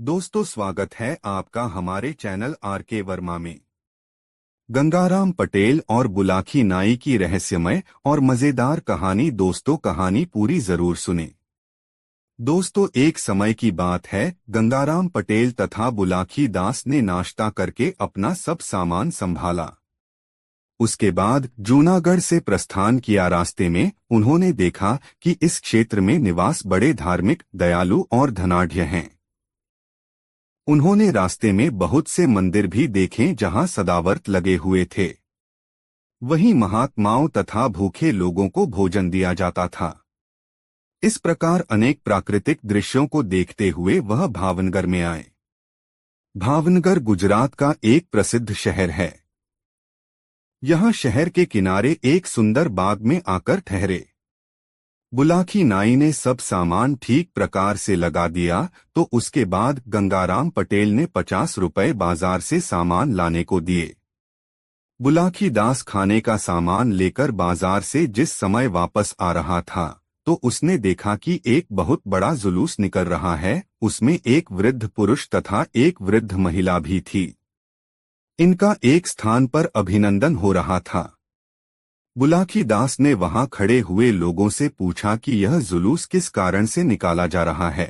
दोस्तों, स्वागत है आपका हमारे चैनल आर.के. वर्मा में। गंगाराम पटेल और बुलाकी नाई की रहस्यमय और मजेदार कहानी। दोस्तों, कहानी पूरी जरूर सुने। दोस्तों, एक समय की बात है। गंगाराम पटेल तथा बुलाकी दास ने नाश्ता करके अपना सब सामान संभाला। उसके बाद जूनागढ़ से प्रस्थान किया। रास्ते में उन्होंने देखा कि इस क्षेत्र में निवास बड़े धार्मिक, दयालु और धनाढ्य हैं। उन्होंने रास्ते में बहुत से मंदिर भी देखे जहां सदावर्त लगे हुए थे। वहीं महात्माओं तथा भूखे लोगों को भोजन दिया जाता था। इस प्रकार अनेक प्राकृतिक दृश्यों को देखते हुए वह भावनगर में आए। भावनगर गुजरात का एक प्रसिद्ध शहर है। यहाँ शहर के किनारे एक सुंदर बाग में आकर ठहरे। बुलाकी नाई ने सब सामान ठीक प्रकार से लगा दिया तो उसके बाद गंगाराम पटेल ने 50 रुपए बाजार से सामान लाने को दिए। बुलाकी दास खाने का सामान लेकर बाजार से जिस समय वापस आ रहा था तो उसने देखा कि एक बहुत बड़ा जुलूस निकल रहा है। उसमें एक वृद्ध पुरुष तथा एक वृद्ध महिला भी थी। इनका एक स्थान पर अभिनंदन हो रहा था। बुलाकी दास ने वहां खड़े हुए लोगों से पूछा कि यह जुलूस किस कारण से निकाला जा रहा है।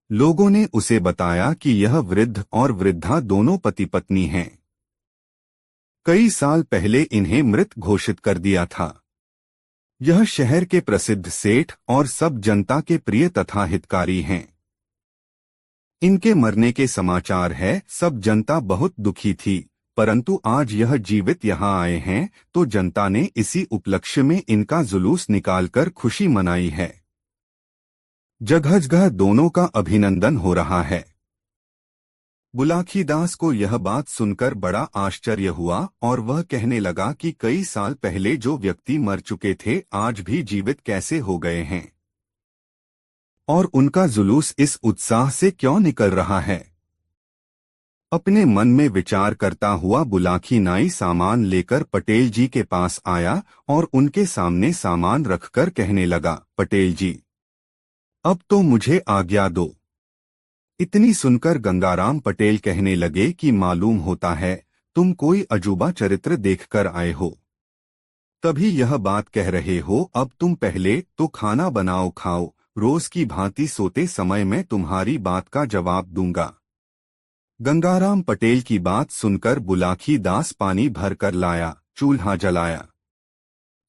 लोगों ने उसे बताया कि यह वृद्ध और वृद्धा दोनों पति पत्नी हैं। कई साल पहले इन्हें मृत घोषित कर दिया था। यह शहर के प्रसिद्ध सेठ और सब जनता के प्रिय तथा हितकारी हैं। इनके मरने के समाचार है। सब जनता बहुत दुखी थी, परंतु आज यह जीवित यहाँ आए हैं तो जनता ने इसी उपलक्ष्य में इनका जुलूस निकालकर खुशी मनाई है। जगह जगह दोनों का अभिनंदन हो रहा है। बुलाकी दास को यह बात सुनकर बड़ा आश्चर्य हुआ और वह कहने लगा कि कई साल पहले जो व्यक्ति मर चुके थे आज भी जीवित कैसे हो गए हैं और उनका जुलूस इस उत्साह से क्यों निकल रहा है। अपने मन में विचार करता हुआ बुलाकी नाई सामान लेकर पटेल जी के पास आया और उनके सामने सामान रखकर कहने लगा, पटेल जी, अब तो मुझे आज्ञा दो। इतनी सुनकर गंगाराम पटेल कहने लगे कि मालूम होता है तुम कोई अजूबा चरित्र देखकर आए हो, तभी यह बात कह रहे हो। अब तुम पहले तो खाना बनाओ, खाओ। रोज की भांति सोते समय मैं तुम्हारी बात का जवाब दूंगा। गंगाराम पटेल की बात सुनकर बुलाकी दास पानी भरकर लाया, चूल्हा जलाया।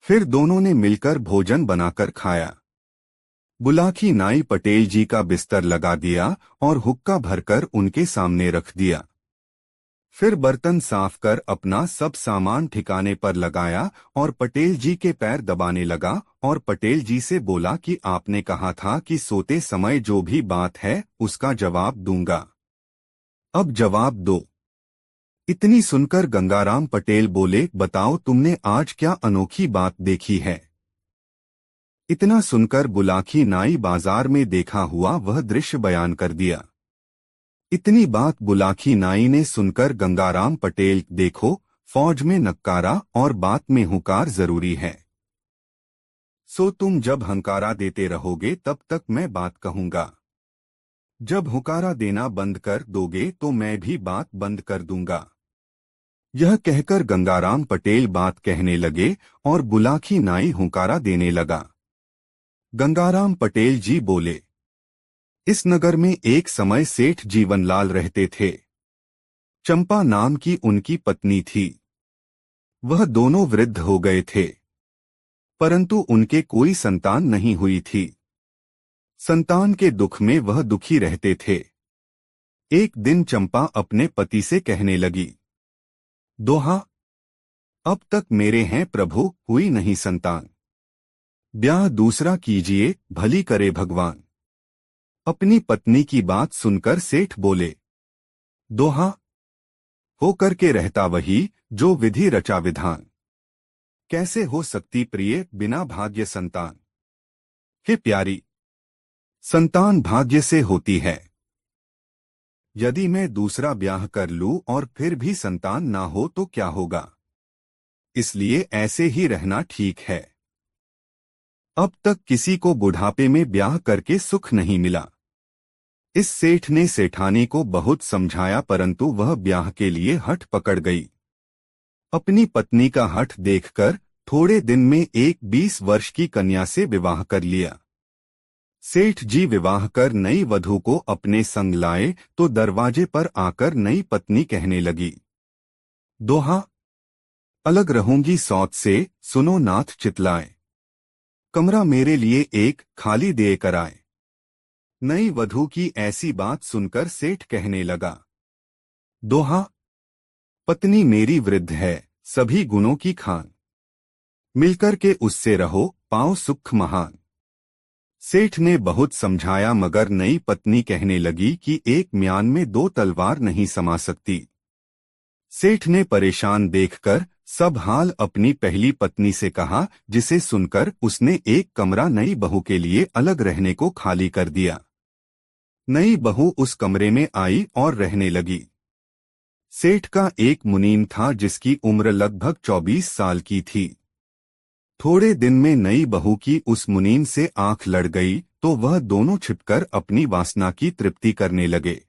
फिर दोनों ने मिलकर भोजन बनाकर खाया। बुलाकी नाई पटेल जी का बिस्तर लगा दिया और हुक्का भरकर उनके सामने रख दिया। फिर बर्तन साफ कर अपना सब सामान ठिकाने पर लगाया और पटेल जी के पैर दबाने लगा और पटेल जी से बोला कि आपने कहा था कि सोते समय जो भी बात है उसका जवाब दूंगा, अब जवाब दो। इतनी सुनकर गंगाराम पटेल बोले, बताओ तुमने आज क्या अनोखी बात देखी है। इतना सुनकर बुलाकी नाई बाजार में देखा हुआ वह दृश्य बयान कर दिया। इतनी बात बुलाकी नाई ने सुनकर गंगाराम पटेल, देखो फौज में नक्कारा और बात में हुंकार जरूरी है। सो तुम जब हंकारा देते रहोगे तब तक मैं बात कहूंगा। जब हुंकारा देना बंद कर दोगे तो मैं भी बात बंद कर दूंगा। यह कहकर गंगाराम पटेल बात कहने लगे और बुलाकी नाई हुंकारा देने लगा। गंगाराम पटेल जी बोले, इस नगर में एक समय सेठ जीवनलाल रहते थे। चंपा नाम की उनकी पत्नी थी। वह दोनों वृद्ध हो गए थे, परंतु उनके कोई संतान नहीं हुई थी। संतान के दुख में वह दुखी रहते थे। एक दिन चंपा अपने पति से कहने लगी, दोहा, अब तक मेरे हैं प्रभु, हुई नहीं संतान। ब्याह दूसरा कीजिए, भली करे भगवान। अपनी पत्नी की बात सुनकर सेठ बोले, दोहा, हो करके रहता वही जो विधि रचा विधान। कैसे हो सकती प्रिय बिना भाग्य संतान। हे प्यारी, संतान भाग्य से होती है। यदि मैं दूसरा ब्याह कर लूं और फिर भी संतान ना हो तो क्या होगा। इसलिए ऐसे ही रहना ठीक है। अब तक किसी को बुढ़ापे में ब्याह करके सुख नहीं मिला। इस सेठ ने सेठानी को बहुत समझाया, परंतु वह ब्याह के लिए हठ पकड़ गई। अपनी पत्नी का हठ देखकर थोड़े दिन में एक 20 वर्ष की कन्या से विवाह कर लिया। सेठ जी विवाह कर नई वधू को अपने संग लाए तो दरवाजे पर आकर नई पत्नी कहने लगी, दोहा अलग रहूंगी सौत से, सुनो नाथ चितलाए, कमरा मेरे लिए एक खाली दे कर आए। नई वधू की ऐसी बात सुनकर सेठ कहने लगा, दोहा पत्नी मेरी वृद्ध है, सभी गुणों की खान, मिलकर के उससे रहो, पाओ सुख महान। सेठ ने बहुत समझाया, मगर नई पत्नी कहने लगी कि एक म्यान में 2 तलवार नहीं समा सकती। सेठ ने परेशान देखकर सब हाल अपनी पहली पत्नी से कहा, जिसे सुनकर उसने एक कमरा नई बहू के लिए अलग रहने को खाली कर दिया। नई बहू उस कमरे में आई और रहने लगी। सेठ का एक मुनीम था जिसकी उम्र लगभग 24 साल की थी। थोड़े दिन में नई बहू की उस मुनीम से आंख लड़ गई तो वह दोनों छिपकर अपनी वासना की तृप्ति करने लगे।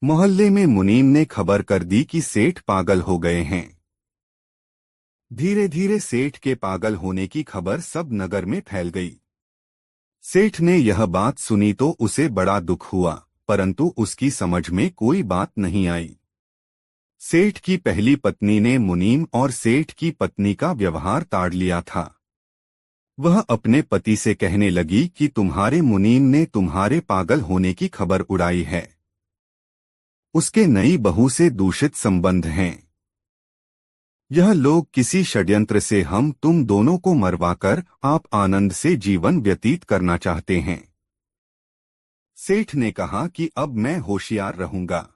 मोहल्ले में मुनीम ने खबर कर दी कि सेठ पागल हो गए हैं। धीरे धीरे सेठ के पागल होने की खबर सब नगर में फैल गई। सेठ ने यह बात सुनी तो उसे बड़ा दुख हुआ, परंतु उसकी समझ में कोई बात नहीं आई। सेठ की पहली पत्नी ने मुनीम और सेठ की पत्नी का व्यवहार ताड़ लिया था। वह अपने पति से कहने लगी कि तुम्हारे मुनीम ने तुम्हारे पागल होने की खबर उड़ाई है। उसके नई बहू से दूषित संबंध हैं। यह लोग किसी षड्यंत्र से हम तुम दोनों को मरवाकर आप आनंद से जीवन व्यतीत करना चाहते हैं। सेठ ने कहा कि अब मैं होशियार रहूंगा।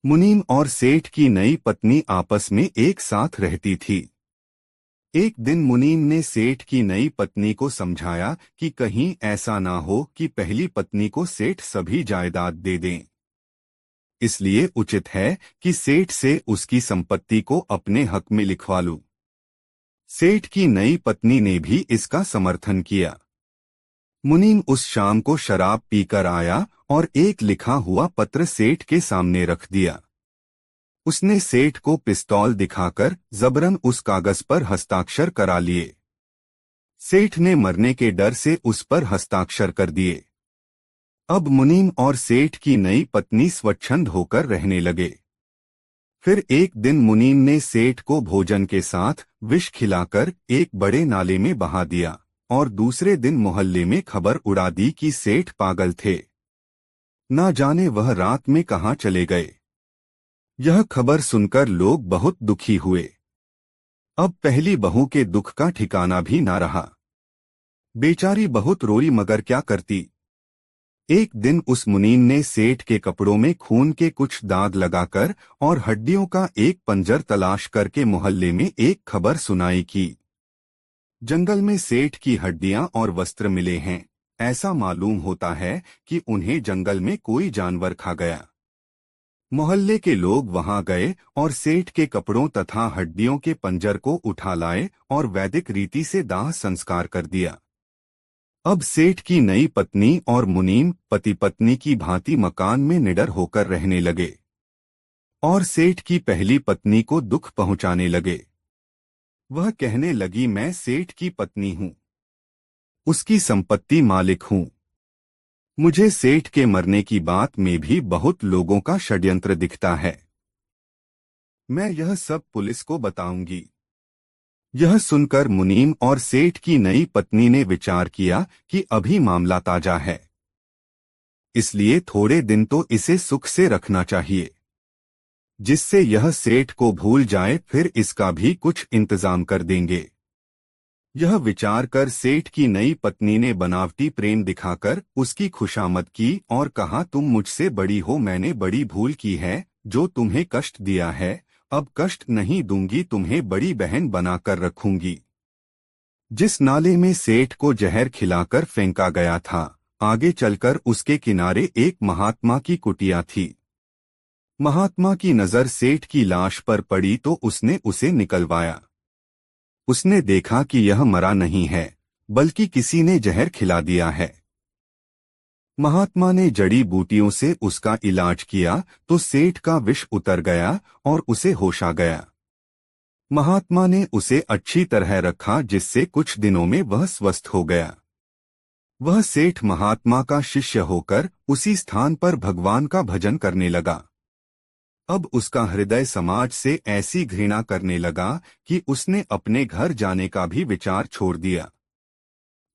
मुनीम और सेठ की नई पत्नी आपस में एक साथ रहती थी। एक दिन मुनीम ने सेठ की नई पत्नी को समझाया कि कहीं ऐसा ना हो कि पहली पत्नी को सेठ सभी जायदाद दे दें। इसलिए उचित है कि सेठ से उसकी संपत्ति को अपने हक में लिखवा लूं। सेठ की नई पत्नी ने भी इसका समर्थन किया। मुनीम उस शाम को शराब पीकर आया और एक लिखा हुआ पत्र सेठ के सामने रख दिया। उसने सेठ को पिस्तौल दिखाकर जबरन उस कागज पर हस्ताक्षर करा लिए। सेठ ने मरने के डर से उस पर हस्ताक्षर कर दिए। अब मुनीम और सेठ की नई पत्नी स्वच्छंद होकर रहने लगे। फिर एक दिन मुनीम ने सेठ को भोजन के साथ विष खिलाकर एक बड़े नाले में बहा दिया और दूसरे दिन मोहल्ले में खबर उड़ा दी कि सेठ पागल थे। ना जाने वह रात में कहाँ चले गए। यह खबर सुनकर लोग बहुत दुखी हुए। अब पहली बहू के दुख का ठिकाना भी ना रहा। बेचारी बहुत रोई, मगर क्या करती। एक दिन उस मुनीम ने सेठ के कपड़ों में खून के कुछ दाग लगाकर और हड्डियों का एक पंजर तलाश करके मोहल्ले में एक खबर सुनाई कि जंगल में सेठ की हड्डियां और वस्त्र मिले हैं। ऐसा मालूम होता है कि उन्हें जंगल में कोई जानवर खा गया। मोहल्ले के लोग वहां गए और सेठ के कपड़ों तथा हड्डियों के पंजर को उठा लाए और वैदिक रीति से दाह संस्कार कर दिया। अब सेठ की नई पत्नी और मुनीम पति पत्नी की भांति मकान में निडर होकर रहने लगे और सेठ की पहली पत्नी को दुख पहुंचाने लगे। वह कहने लगी, मैं सेठ की पत्नी हूं, उसकी संपत्ति मालिक हूं। मुझे सेठ के मरने की बात में भी बहुत लोगों का षड्यंत्र दिखता है। मैं यह सब पुलिस को बताऊंगी। यह सुनकर मुनीम और सेठ की नई पत्नी ने विचार किया कि अभी मामला ताजा है, इसलिए थोड़े दिन तो इसे सुख से रखना चाहिए, जिससे यह सेठ को भूल जाए, फिर इसका भी कुछ इंतजाम कर देंगे। यह विचार कर सेठ की नई पत्नी ने बनावटी प्रेम दिखाकर उसकी खुशामद की और कहा, तुम मुझसे बड़ी हो, मैंने बड़ी भूल की है जो तुम्हें कष्ट दिया है। अब कष्ट नहीं दूंगी, तुम्हें बड़ी बहन बनाकर रखूंगी। जिस नाले में सेठ को जहर खिलाकर फेंका गया था, आगे चलकर उसके किनारे एक महात्मा की कुटिया थी। महात्मा की नजर सेठ की लाश पर पड़ी तो उसने उसे निकलवाया। उसने देखा कि यह मरा नहीं है, बल्कि किसी ने जहर खिला दिया है। महात्मा ने जड़ी बूटियों से उसका इलाज किया तो सेठ का विष उतर गया और उसे होश आ गया। महात्मा ने उसे अच्छी तरह रखा जिससे कुछ दिनों में वह स्वस्थ हो गया। वह सेठ महात्मा का शिष्य होकर उसी स्थान पर भगवान का भजन करने लगा। अब उसका हृदय समाज से ऐसी घृणा करने लगा कि उसने अपने घर जाने का भी विचार छोड़ दिया।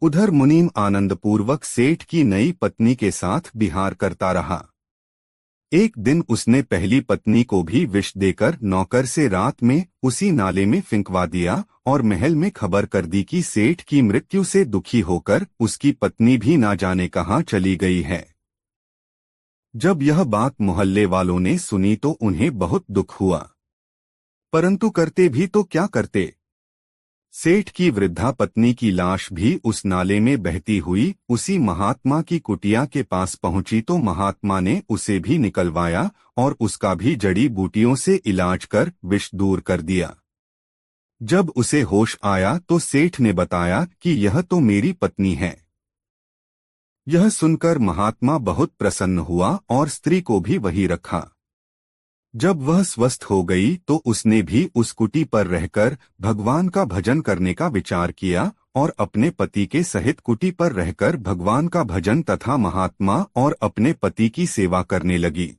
उधर मुनीम आनंदपूर्वक सेठ की नई पत्नी के साथ विहार करता रहा। एक दिन उसने पहली पत्नी को भी विष देकर नौकर से रात में उसी नाले में फिंकवा दिया और महल में खबर कर दी कि सेठ की मृत्यु से दुखी होकर उसकी पत्नी भी ना जाने कहाँ चली गई है। जब यह बात मोहल्ले वालों ने सुनी तो उन्हें बहुत दुख हुआ, परंतु करते भी तो क्या करते। सेठ की वृद्धा पत्नी की लाश भी उस नाले में बहती हुई उसी महात्मा की कुटिया के पास पहुंची तो महात्मा ने उसे भी निकलवाया और उसका भी जड़ी बूटियों से इलाज कर विष दूर कर दिया। जब उसे होश आया तो सेठ ने बताया कि यह तो मेरी पत्नी है। यह सुनकर महात्मा बहुत प्रसन्न हुआ और स्त्री को भी वही रखा। जब वह स्वस्थ हो गई तो उसने भी उस कुटी पर रहकर भगवान का भजन करने का विचार किया और अपने पति के सहित कुटी पर रहकर भगवान का भजन तथा महात्मा और अपने पति की सेवा करने लगी।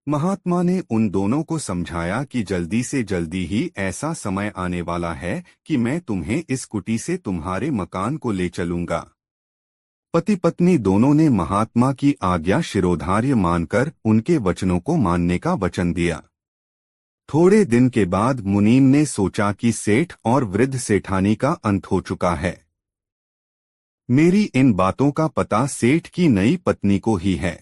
महात्मा ने उन दोनों को समझाया कि जल्दी से जल्दी ही ऐसा समय आने वाला है कि मैं तुम्हें इस कुटी से तुम्हारे मकान को ले चलूंगा। पति पत्नी दोनों ने महात्मा की आज्ञा शिरोधार्य मानकर उनके वचनों को मानने का वचन दिया। थोड़े दिन के बाद मुनीम ने सोचा कि सेठ और वृद्ध सेठानी का अंत हो चुका है। मेरी इन बातों का पता सेठ की नई पत्नी को ही है।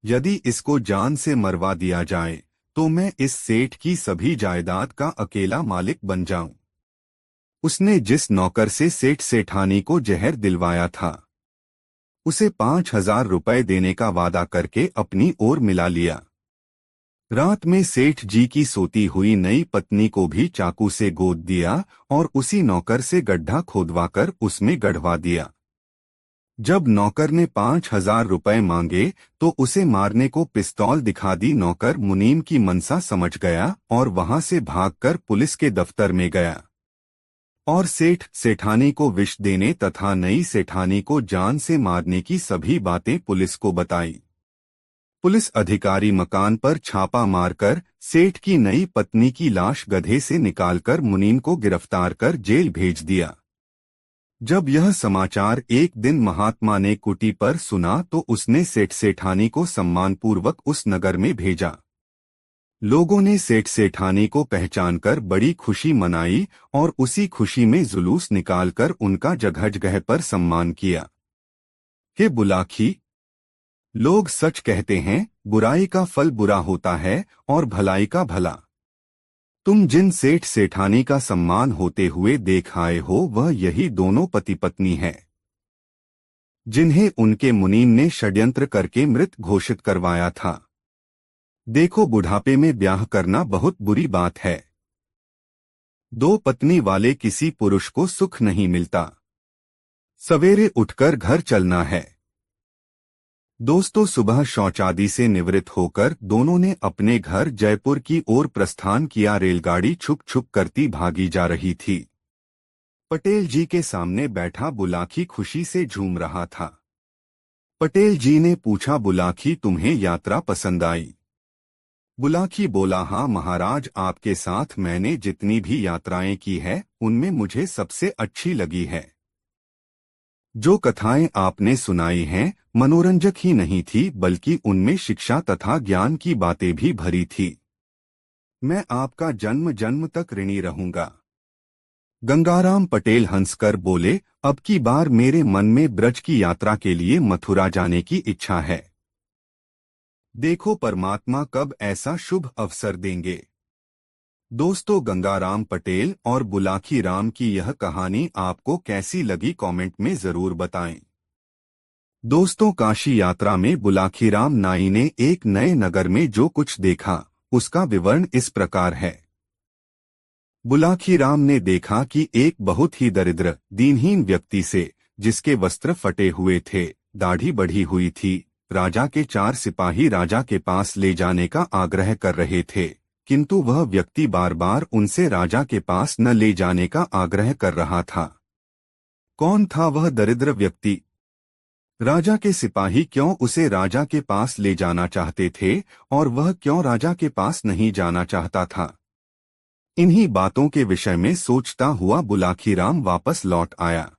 यदि इसको जान से मरवा दिया जाए तो मैं इस सेठ की सभी जायदाद का अकेला मालिक बन जाऊं। उसने जिस नौकर से सेठ सेठानी को जहर दिलवाया था उसे 5,000 रुपए देने का वादा करके अपनी ओर मिला लिया। रात में सेठ जी की सोती हुई नई पत्नी को भी चाकू से गोद दिया और उसी नौकर से गड्ढा खोदवाकर उसमें गढ़वा दिया। जब नौकर ने 5,000 रुपए मांगे तो उसे मारने को पिस्तौल दिखा दी। नौकर मुनीम की मनसा समझ गया और वहां से भागकर पुलिस के दफ्तर में गया और सेठ सेठानी को विष देने तथा नई सेठानी को जान से मारने की सभी बातें पुलिस को बताई। पुलिस अधिकारी मकान पर छापा मारकर सेठ की नई पत्नी की लाश गधे से निकालकर मुनीम को गिरफ्तार कर जेल भेज दिया। जब यह समाचार एक दिन महात्मा ने कुटी पर सुना तो उसने सेठ सेठानी को सम्मानपूर्वक उस नगर में भेजा। लोगों ने सेठ सेठानी को पहचानकर बड़ी खुशी मनाई और उसी खुशी में जुलूस निकालकर उनका जगह जगह पर सम्मान किया। हे बुलाखी, लोग सच कहते हैं, बुराई का फल बुरा होता है और भलाई का भला। तुम जिन सेठ सेठानी का सम्मान होते हुए देख आए हो वह यही दोनों पति पत्नी हैं, जिन्हें उनके मुनीम ने षड्यंत्र करके मृत घोषित करवाया था। देखो, बुढ़ापे में ब्याह करना बहुत बुरी बात है। दो पत्नी वाले किसी पुरुष को सुख नहीं मिलता। सवेरे उठकर घर चलना है। दोस्तों, सुबह शौचादि से निवृत्त होकर दोनों ने अपने घर जयपुर की ओर प्रस्थान किया। रेलगाड़ी छुप छुप करती भागी जा रही थी। पटेल जी के सामने बैठा बुलाखी खुशी से झूम रहा था। पटेल जी ने पूछा, बुलाखी, तुम्हें यात्रा पसंद आई? बुलाखी बोला, हाँ महाराज, आपके साथ मैंने जितनी भी यात्राएं की है उनमें मुझे सबसे अच्छी लगी है। जो कथाएं आपने सुनाई हैं मनोरंजक ही नहीं थी बल्कि उनमें शिक्षा तथा ज्ञान की बातें भी भरी थी। मैं आपका जन्म जन्म तक ऋणी रहूंगा। गंगाराम पटेल हंसकर बोले, अब की बार मेरे मन में ब्रज की यात्रा के लिए मथुरा जाने की इच्छा है। देखो परमात्मा कब ऐसा शुभ अवसर देंगे। दोस्तों, गंगाराम पटेल और बुलाखी राम की यह कहानी आपको कैसी लगी कमेंट में जरूर बताएं। दोस्तों, काशी यात्रा में बुलाखी राम नाई ने एक नए नगर में जो कुछ देखा उसका विवरण इस प्रकार है। बुलाखी राम ने देखा कि एक बहुत ही दरिद्र दीनहीन व्यक्ति से, जिसके वस्त्र फटे हुए थे, दाढ़ी बढ़ी हुई थी। राजा के 4 सिपाही राजा के पास ले जाने का आग्रह कर रहे थे, किंतु वह व्यक्ति बार बार उनसे राजा के पास न ले जाने का आग्रह कर रहा था। कौन था वह दरिद्र व्यक्ति? राजा के सिपाही क्यों उसे राजा के पास ले जाना चाहते थे और वह क्यों राजा के पास नहीं जाना चाहता था? इन्हीं बातों के विषय में सोचता हुआ बुलाखीराम वापस लौट आया।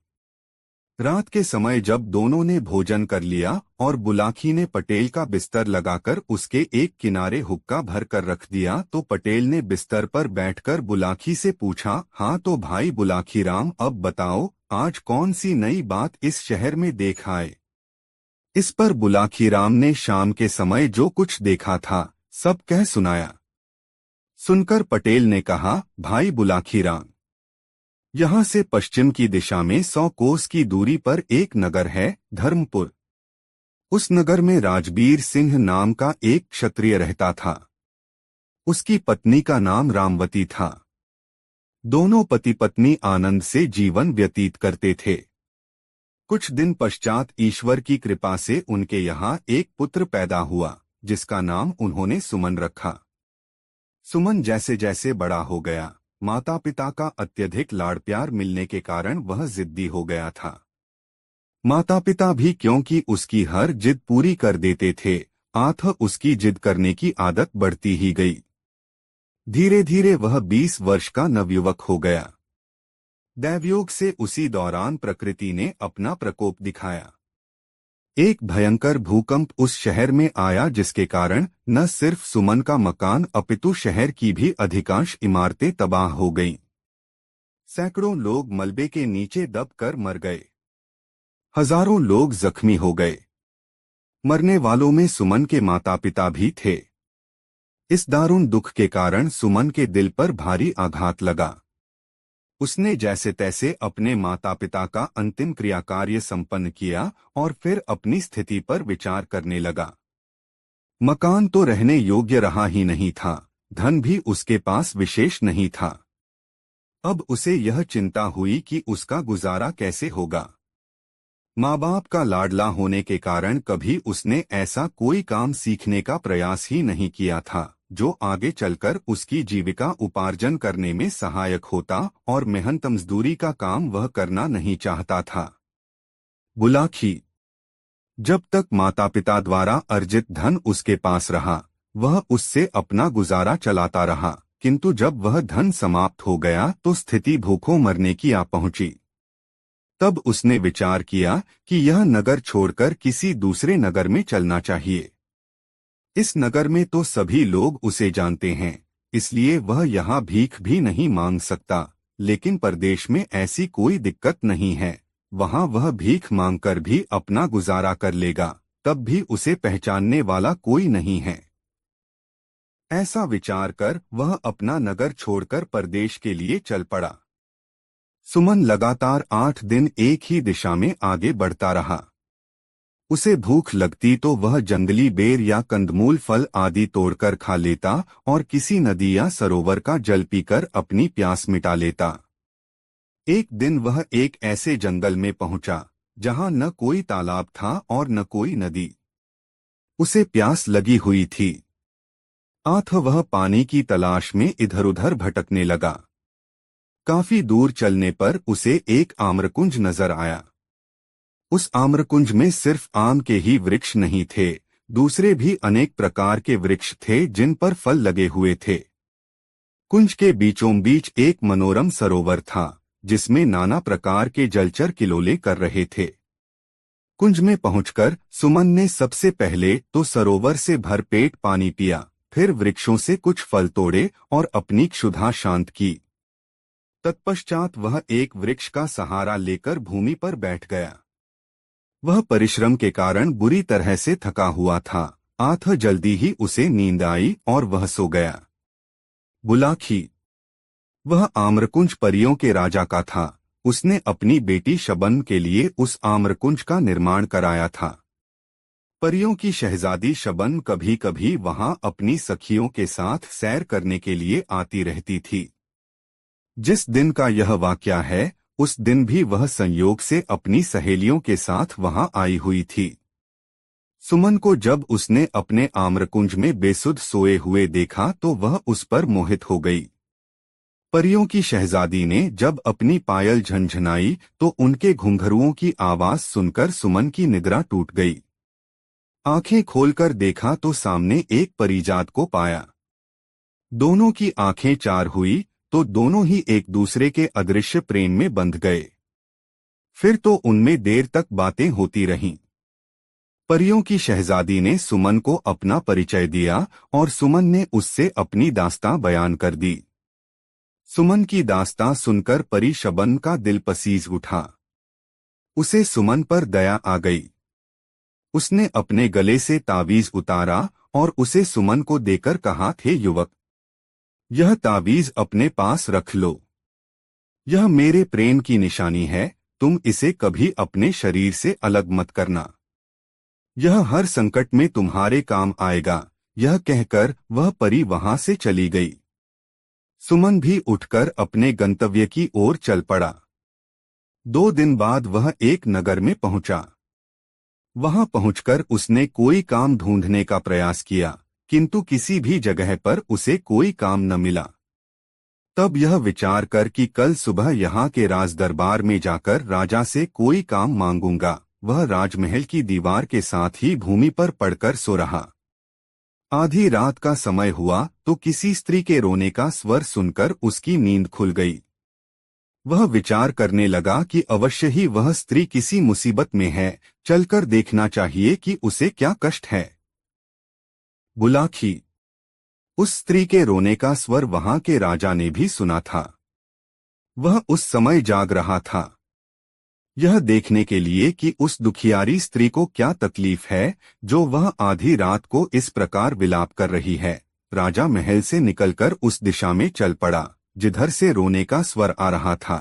रात के समय जब दोनों ने भोजन कर लिया और बुलाखी ने पटेल का बिस्तर लगाकर उसके एक किनारे हुक्का भर कर रख दिया, तो पटेल ने बिस्तर पर बैठकर बुलाखी से पूछा, हाँ तो भाई बुलाखीराम, अब बताओ आज कौन सी नई बात इस शहर में देख आए? इस पर बुलाखीराम ने शाम के समय जो कुछ देखा था सब कह सुनाया। सुनकर पटेल ने कहा, भाई बुलाखीराम, यहाँ से पश्चिम की दिशा में 100 कोस की दूरी पर एक नगर है, धर्मपुर। उस नगर में राजबीर सिंह नाम का एक क्षत्रिय रहता था। उसकी पत्नी का नाम रामवती था। दोनों पति पत्नी आनंद से जीवन व्यतीत करते थे। कुछ दिन पश्चात ईश्वर की कृपा से उनके यहाँ एक पुत्र पैदा हुआ, जिसका नाम उन्होंने सुमन रखा। सुमन जैसे जैसे बड़ा हो गया, माता पिता का अत्यधिक लाड़ प्यार मिलने के कारण वह जिद्दी हो गया था। माता पिता भी क्योंकि उसकी हर जिद पूरी कर देते थे, आथ उसकी जिद करने की आदत बढ़ती ही गई। धीरे धीरे वह 20 वर्ष का नवयुवक हो गया। दैवयोग से उसी दौरान प्रकृति ने अपना प्रकोप दिखाया। एक भयंकर भूकंप उस शहर में आया, जिसके कारण न सिर्फ सुमन का मकान अपितु शहर की भी अधिकांश इमारतें तबाह हो गईं। सैकड़ों लोग मलबे के नीचे दबकर मर गए। हजारों लोग जख्मी हो गए। मरने वालों में सुमन के माता पिता भी थे। इस दारुण दुख के कारण सुमन के दिल पर भारी आघात लगा। उसने जैसे तैसे अपने माता पिता का अंतिम क्रियाकार्य संपन्न किया और फिर अपनी स्थिति पर विचार करने लगा। मकान तो रहने योग्य रहा ही नहीं था, धन भी उसके पास विशेष नहीं था। अब उसे यह चिंता हुई कि उसका गुजारा कैसे होगा। माँ बाप का लाडला होने के कारण कभी उसने ऐसा कोई काम सीखने का प्रयास ही नहीं किया था जो आगे चलकर उसकी जीविका उपार्जन करने में सहायक होता, और मेहनत मजदूरी का काम वह करना नहीं चाहता था। बुलाखी जब तक माता पिता द्वारा अर्जित धन उसके पास रहा, वह उससे अपना गुजारा चलाता रहा, किंतु जब वह धन समाप्त हो गया तो स्थिति भूखों मरने की आ पहुंची। तब उसने विचार किया कि यह नगर छोड़कर किसी दूसरे नगर में चलना चाहिए। इस नगर में तो सभी लोग उसे जानते हैं, इसलिए वह यहाँ भीख भी नहीं मांग सकता, लेकिन परदेश में ऐसी कोई दिक्कत नहीं है, वहाँ वह भीख मांगकर भी अपना गुजारा कर लेगा, तब भी उसे पहचानने वाला कोई नहीं है। ऐसा विचार कर वह अपना नगर छोड़कर परदेश के लिए चल पड़ा। सुमन लगातार 8 दिन एक ही दिशा में आगे बढ़ता रहा। उसे भूख लगती तो वह जंगली बेर या कंदमूल फल आदि तोड़कर खा लेता और किसी नदी या सरोवर का जल पीकर अपनी प्यास मिटा लेता। एक दिन वह एक ऐसे जंगल में पहुंचा जहां न कोई तालाब था और न कोई नदी। उसे प्यास लगी हुई थी। आथ वह पानी की तलाश में इधर उधर भटकने लगा। काफी दूर चलने पर उसे एक आम्रकुंज नजर आया। उस आम्रकुंज में सिर्फ आम के ही वृक्ष नहीं थे, दूसरे भी अनेक प्रकार के वृक्ष थे जिन पर फल लगे हुए थे। कुंज के बीचों बीच एक मनोरम सरोवर था, जिसमें नाना प्रकार के जलचर किलोले कर रहे थे। कुंज में पहुंचकर सुमन ने सबसे पहले तो सरोवर से भरपेट पानी पिया, फिर वृक्षों से कुछ फल तोड़े और अपनी क्षुधा शांत की। तत्पश्चात वह एक वृक्ष का सहारा लेकर भूमि पर बैठ गया। वह परिश्रम के कारण बुरी तरह से थका हुआ था। आथ जल्दी ही उसे नींद आई और वह सो गया। बुलाखी वह आम्रकुंज परियों के राजा का था। उसने अपनी बेटी शबन के लिए उस आम्रकुंज का निर्माण कराया था। परियों की शहजादी शबन कभी कभी वहां अपनी सखियों के साथ सैर करने के लिए आती रहती थी। जिस दिन का यह वाकया है, उस दिन भी वह संयोग से अपनी सहेलियों के साथ वहां आई हुई थी। सुमन को जब उसने अपने आम्रकुंज में बेसुध सोए हुए देखा तो वह उस पर मोहित हो गई। परियों की शहजादी ने जब अपनी पायल झनझनाई तो उनके घुंघरुओं की आवाज सुनकर सुमन की निद्रा टूट गई। आंखें खोलकर देखा तो सामने एक परिजात को पाया। दोनों की आंखें चार हुई तो दोनों ही एक दूसरे के अदृश्य प्रेम में बंध गए। फिर तो उनमें देर तक बातें होती रहीं। परियों की शहजादी ने सुमन को अपना परिचय दिया और सुमन ने उससे अपनी दास्तां बयान कर दी। सुमन की दास्तां सुनकर परी शबन का दिल पसीज उठा। उसे सुमन पर दया आ गई। उसने अपने गले से तावीज उतारा और उसे सुमन को देकर कहा, थे युवक, यह तावीज अपने पास रख लो। यह मेरे प्रेम की निशानी है, तुम इसे कभी अपने शरीर से अलग मत करना। यह हर संकट में तुम्हारे काम आएगा। यह कहकर वह परी वहां से चली गई। सुमन भी उठकर अपने गंतव्य की ओर चल पड़ा। 2 दिन बाद वह एक नगर में पहुंचा। वहां पहुंचकर उसने कोई काम ढूंढने का प्रयास किया, किंतु किसी भी जगह पर उसे कोई काम न मिला। तब यह विचार कर कि कल सुबह यहाँ के राज दरबार में जाकर राजा से कोई काम मांगूंगा, वह राजमहल की दीवार के साथ ही भूमि पर पड़कर सो रहा। आधी रात का समय हुआ तो किसी स्त्री के रोने का स्वर सुनकर उसकी नींद खुल गई। वह विचार करने लगा कि अवश्य ही वह स्त्री किसी मुसीबत में है, चलकर देखना चाहिए कि उसे क्या कष्ट है। बुलाखी। उस स्त्री के रोने का स्वर वहां के राजा ने भी सुना था। वह उस समय जाग रहा था, यह देखने के लिए कि उस दुखियारी स्त्री को क्या तकलीफ है जो वह आधी रात को इस प्रकार विलाप कर रही है। राजा महल से निकलकर उस दिशा में चल पड़ा जिधर से रोने का स्वर आ रहा था।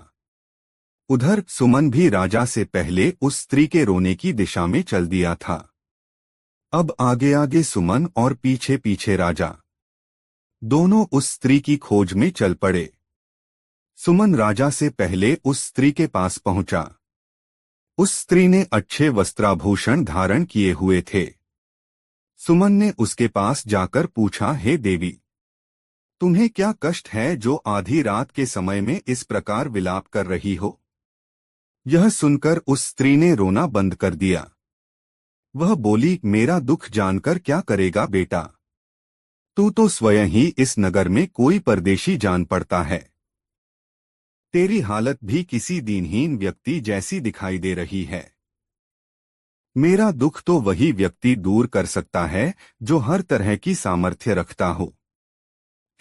उधर सुमन भी राजा से पहले उस स्त्री के रोने की दिशा में चल दिया था। अब आगे आगे सुमन और पीछे पीछे राजा, दोनों उस स्त्री की खोज में चल पड़े। सुमन राजा से पहले उस स्त्री के पास पहुंचा। उस स्त्री ने अच्छे वस्त्राभूषण धारण किए हुए थे। सुमन ने उसके पास जाकर पूछा, हे देवी, तुम्हें क्या कष्ट है जो आधी रात के समय में इस प्रकार विलाप कर रही हो? यह सुनकर उस स्त्री ने रोना बंद कर दिया। वह बोली, मेरा दुख जानकर क्या करेगा बेटा? तू तो स्वयं ही इस नगर में कोई परदेशी जान पड़ता है। तेरी हालत भी किसी दीनहीन व्यक्ति जैसी दिखाई दे रही है। मेरा दुख तो वही व्यक्ति दूर कर सकता है जो हर तरह की सामर्थ्य रखता हो।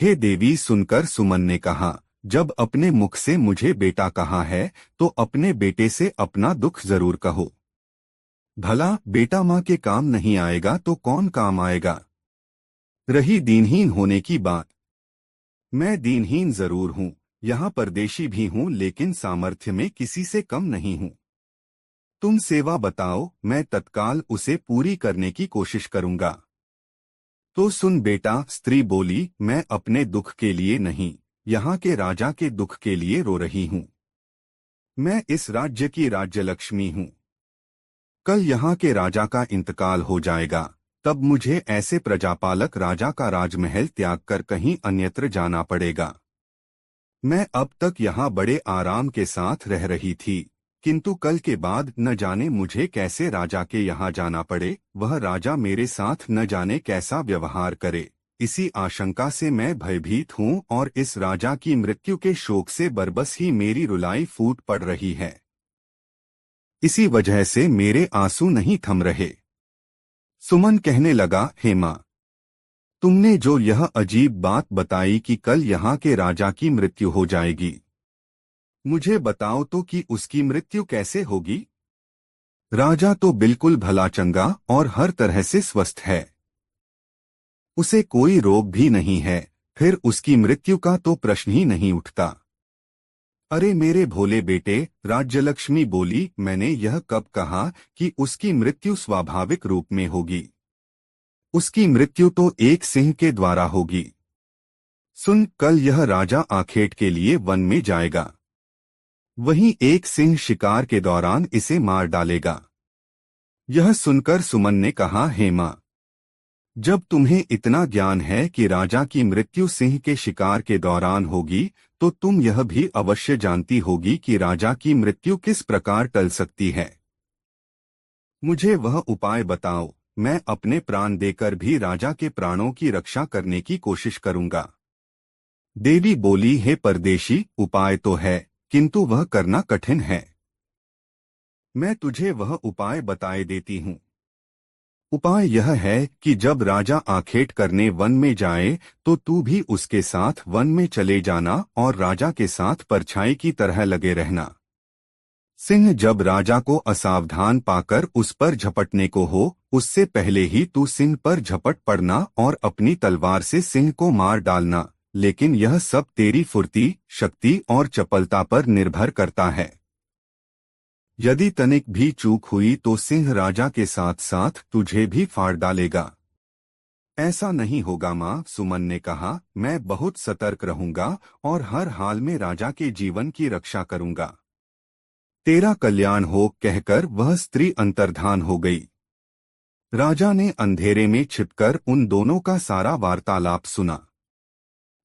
हे देवी, सुनकर सुमन ने कहा, जब अपने मुख से मुझे बेटा कहा है तो अपने बेटे से अपना दुख जरूर कहो। भला बेटा माँ के काम नहीं आएगा तो कौन काम आएगा? रही दीनहीन होने की बात, मैं दीनहीन जरूर हूँ, यहाँ परदेशी भी हूँ, लेकिन सामर्थ्य में किसी से कम नहीं हूँ। तुम सेवा बताओ, मैं तत्काल उसे पूरी करने की कोशिश करूँगा। तो सुन बेटा, स्त्री बोली, मैं अपने दुख के लिए नहीं, यहाँ के राजा के दुख के लिए रो रही हूँ। मैं इस राज्य की राज्यलक्ष्मी हूँ। कल यहाँ के राजा का इंतकाल हो जाएगा, तब मुझे ऐसे प्रजापालक राजा का राजमहल त्याग कर कहीं अन्यत्र जाना पड़ेगा। मैं अब तक यहाँ बड़े आराम के साथ रह रही थी, किंतु कल के बाद न जाने मुझे कैसे राजा के यहाँ जाना पड़े। वह राजा मेरे साथ न जाने कैसा व्यवहार करे, इसी आशंका से मैं भयभीत हूँ और इस राजा की मृत्यु के शोक से बरबस ही मेरी रुलाई फूट पड़ रही है। इसी वजह से मेरे आंसू नहीं थम रहे। सुमन कहने लगा, हे माँ, तुमने जो यह अजीब बात बताई कि कल यहाँ के राजा की मृत्यु हो जाएगी, मुझे बताओ तो कि उसकी मृत्यु कैसे होगी? राजा तो बिल्कुल भला चंगा और हर तरह से स्वस्थ है, उसे कोई रोग भी नहीं है, फिर उसकी मृत्यु का तो प्रश्न ही नहीं उठता। अरे मेरे भोले बेटे, राज्यलक्ष्मी बोली, मैंने यह कब कहा कि उसकी मृत्यु स्वाभाविक रूप में होगी? उसकी मृत्यु तो एक सिंह के द्वारा होगी। सुन, कल यह राजा आखेट के लिए वन में जाएगा। वहीं एक सिंह शिकार के दौरान इसे मार डालेगा। यह सुनकर सुमन ने कहा, हेमा, जब तुम्हें इतना ज्ञान है कि राजा की मृत्यु सिंह के शिकार के दौरान होगी, तो तुम यह भी अवश्य जानती होगी कि राजा की मृत्यु किस प्रकार टल सकती है। मुझे वह उपाय बताओ, मैं अपने प्राण देकर भी राजा के प्राणों की रक्षा करने की कोशिश करूंगा। देवी बोली, हे परदेशी, उपाय तो है, किंतु वह करना कठिन है। मैं तुझे वह उपाय बताए देती हूँ। उपाय यह है कि जब राजा आखेट करने वन में जाए तो तू भी उसके साथ वन में चले जाना और राजा के साथ परछाई की तरह लगे रहना। सिंह जब राजा को असावधान पाकर उस पर झपटने को हो, उससे पहले ही तू सिंह पर झपट पड़ना और अपनी तलवार से सिंह को मार डालना, लेकिन यह सब तेरी फुर्ती, शक्ति और चपलता पर निर्भर करता है। यदि तनिक भी चूक हुई तो सिंह राजा के साथ साथ तुझे भी फाड़ डालेगा। ऐसा नहीं होगा माँ, सुमन ने कहा, मैं बहुत सतर्क रहूंगा और हर हाल में राजा के जीवन की रक्षा करूंगा। तेरा कल्याण हो, कहकर वह स्त्री अंतर्धान हो गई। राजा ने अंधेरे में छिपकर उन दोनों का सारा वार्तालाप सुना।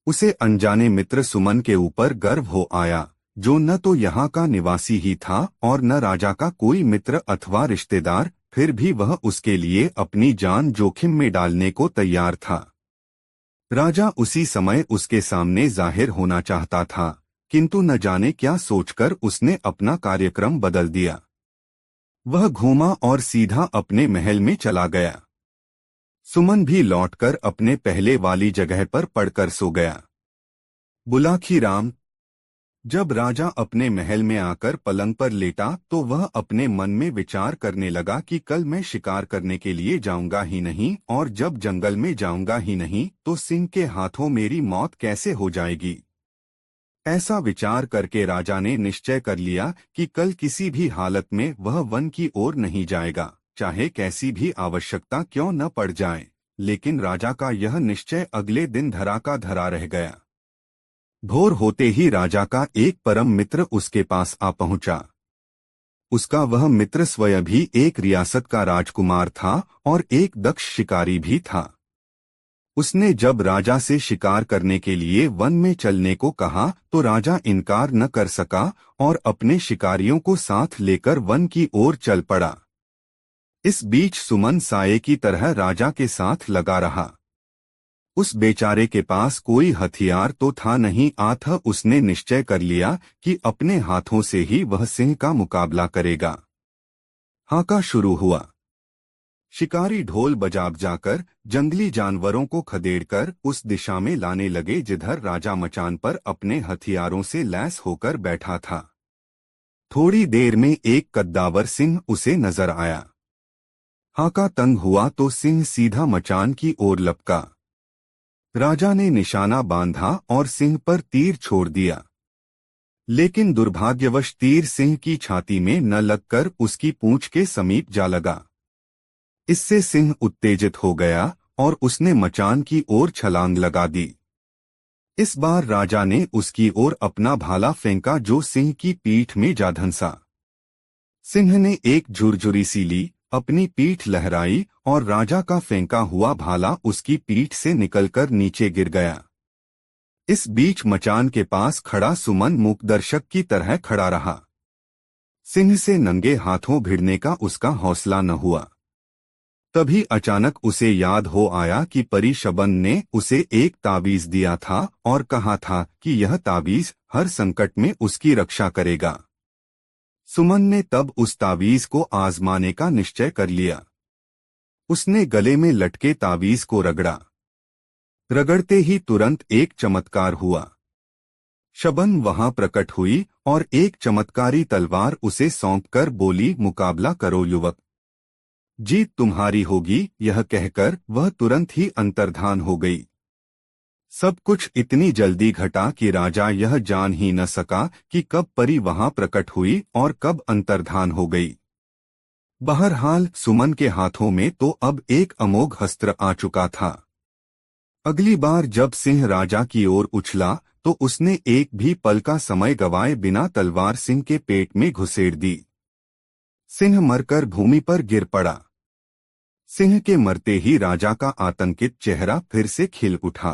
उसे अनजाने मित्र सुमन के ऊपर गर्व हो आया, जो न तो यहाँ का निवासी ही था और न राजा का कोई मित्र अथवा रिश्तेदार, फिर भी वह उसके लिए अपनी जान जोखिम में डालने को तैयार था। राजा उसी समय उसके सामने जाहिर होना चाहता था, किंतु न जाने क्या सोचकर उसने अपना कार्यक्रम बदल दिया। वह घूमा और सीधा अपने महल में चला गया। सुमन भी लौटकर अपने पहले वाली जगह पर पड़कर सो गया। बुलाखी राम। जब राजा अपने महल में आकर पलंग पर लेटा तो वह अपने मन में विचार करने लगा कि कल मैं शिकार करने के लिए जाऊंगा ही नहीं, और जब जंगल में जाऊंगा ही नहीं तो सिंह के हाथों मेरी मौत कैसे हो जाएगी। ऐसा विचार करके राजा ने निश्चय कर लिया कि कल किसी भी हालत में वह वन की ओर नहीं जाएगा, चाहे कैसी भी आवश्यकता क्यों न पड़ जाए। लेकिन राजा का यह निश्चय अगले दिन धरा का धरा रह गया। भोर होते ही राजा का एक परम मित्र उसके पास आ पहुंचा। उसका वह मित्र स्वयं भी एक रियासत का राजकुमार था और एक दक्ष शिकारी भी था। उसने जब राजा से शिकार करने के लिए वन में चलने को कहा तो राजा इनकार न कर सका और अपने शिकारियों को साथ लेकर वन की ओर चल पड़ा। इस बीच सुमन साये की तरह राजा के साथ लगा रहा। उस बेचारे के पास कोई हथियार तो था नहीं, अतः उसने निश्चय कर लिया कि अपने हाथों से ही वह सिंह का मुकाबला करेगा। हाका शुरू हुआ। शिकारी ढोल बजा जाकर जंगली जानवरों को खदेड़कर उस दिशा में लाने लगे जिधर राजा मचान पर अपने हथियारों से लैस होकर बैठा था। थोड़ी देर में एक कद्दावर सिंह उसे नजर आया। हाका तंग हुआ तो सिंह सीधा मचान की ओर लपका। राजा ने निशाना बांधा और सिंह पर तीर छोड़ दिया, लेकिन दुर्भाग्यवश तीर सिंह की छाती में न लगकर उसकी पूंछ के समीप जा लगा। इससे सिंह उत्तेजित हो गया और उसने मचान की ओर छलांग लगा दी। इस बार राजा ने उसकी ओर अपना भाला फेंका जो सिंह की पीठ में जा धंसा। सिंह ने एक झुरझुरी सी ली, अपनी पीठ लहराई और राजा का फेंका हुआ भाला उसकी पीठ से निकलकर नीचे गिर गया। इस बीच मचान के पास खड़ा सुमन मूकदर्शक की तरह खड़ा रहा। सिंह से नंगे हाथों भिड़ने का उसका हौसला न हुआ। तभी अचानक उसे याद हो आया कि परी शबन ने उसे एक ताबीज दिया था और कहा था कि यह ताबीज हर संकट में उसकी रक्षा करेगा। सुमन ने तब उस ताबीज को आजमाने का निश्चय कर लिया। उसने गले में लटके ताबीज को रगड़ा। रगड़ते ही तुरंत एक चमत्कार हुआ। शबन वहां प्रकट हुई और एक चमत्कारी तलवार उसे सौंपकर बोली, मुकाबला करो युवक, जीत तुम्हारी होगी। यह कहकर वह तुरंत ही अंतर्धान हो गई। सब कुछ इतनी जल्दी घटा कि राजा यह जान ही न सका कि कब परी वहां प्रकट हुई और कब अंतर्धान हो गई। बहरहाल सुमन के हाथों में तो अब एक अमोघ अस्त्र आ चुका था। अगली बार जब सिंह राजा की ओर उछला तो उसने एक भी पल का समय गवाए बिना तलवार सिंह के पेट में घुसेड़ दी। सिंह मरकर भूमि पर गिर पड़ा। सिंह के मरते ही राजा का आतंकित चेहरा फिर से खिल उठा।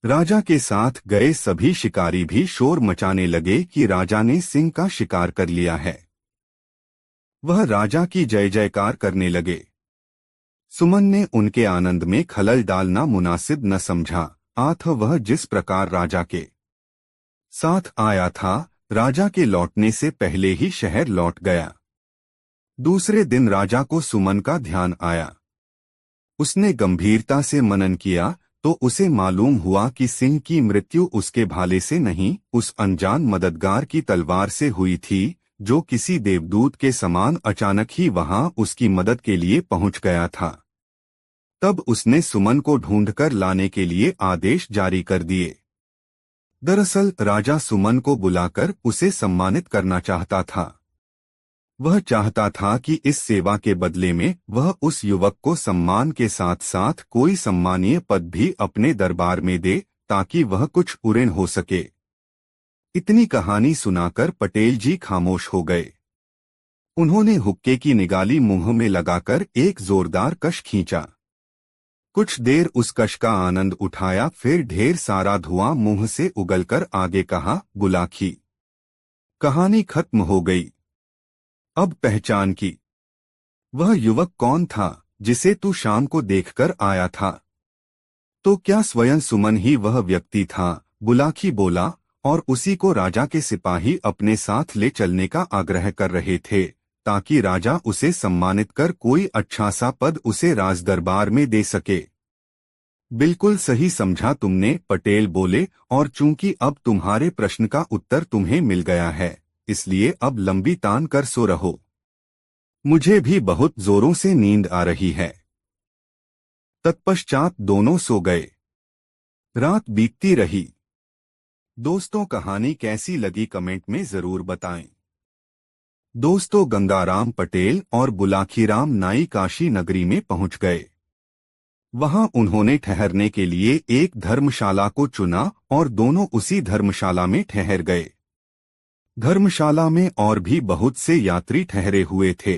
राजा के साथ गए सभी शिकारी भी शोर मचाने लगे कि राजा ने सिंह का शिकार कर लिया है। वह राजा की जय जयकार करने लगे। सुमन ने उनके आनंद में खलल डालना मुनासिब न समझा। वह जिस प्रकार राजा के साथ आया था, राजा के लौटने से पहले ही शहर लौट गया। दूसरे दिन राजा को सुमन का ध्यान आया। उसने गंभीरता से मनन किया तो उसे मालूम हुआ कि सिंह की मृत्यु उसके भाले से नहीं, उस अनजान मददगार की तलवार से हुई थी, जो किसी देवदूत के समान अचानक ही वहां उसकी मदद के लिए पहुंच गया था। तब उसने सुमन को ढूंढकर लाने के लिए आदेश जारी कर दिए। दरअसल राजा सुमन को बुलाकर उसे सम्मानित करना चाहता था। वह चाहता था कि इस सेवा के बदले में वह उस युवक को सम्मान के साथ साथ कोई सम्मानीय पद भी अपने दरबार में दे, ताकि वह कुछ उड़ेन हो सके। इतनी कहानी सुनाकर पटेल जी खामोश हो गए। उन्होंने हुक्के की निगाली मुंह में लगाकर एक जोरदार कश खींचा। कुछ देर उस कश का आनंद उठाया, फिर ढेर सारा धुआं मुंह से उगलकर आगे कहा, बुलाखी, कहानी खत्म हो गई। अब पहचान की। वह युवक कौन था जिसे तू शाम को देखकर आया था? तो क्या स्वयं सुमन ही वह व्यक्ति था? बुलाखी बोला, और उसी को राजा के सिपाही अपने साथ ले चलने का आग्रह कर रहे थे, ताकि राजा उसे सम्मानित कर कोई अच्छा सा पद उसे राजदरबार में दे सके। बिल्कुल सही समझा तुमने, पटेल बोले, और चूंकि अब तुम्हारे प्रश्न का उत्तर तुम्हें मिल गया है, इसलिए अब लंबी तान कर सो रहो। मुझे भी बहुत जोरों से नींद आ रही है। तत्पश्चात दोनों सो गए। रात बीतती रही। दोस्तों, कहानी कैसी लगी कमेंट में जरूर बताएं। दोस्तों, गंगाराम पटेल और बुलाखीराम नाई काशी नगरी में पहुंच गए। वहां उन्होंने ठहरने के लिए एक धर्मशाला को चुना और दोनों उसी धर्मशाला में ठहर गए। धर्मशाला में और भी बहुत से यात्री ठहरे हुए थे।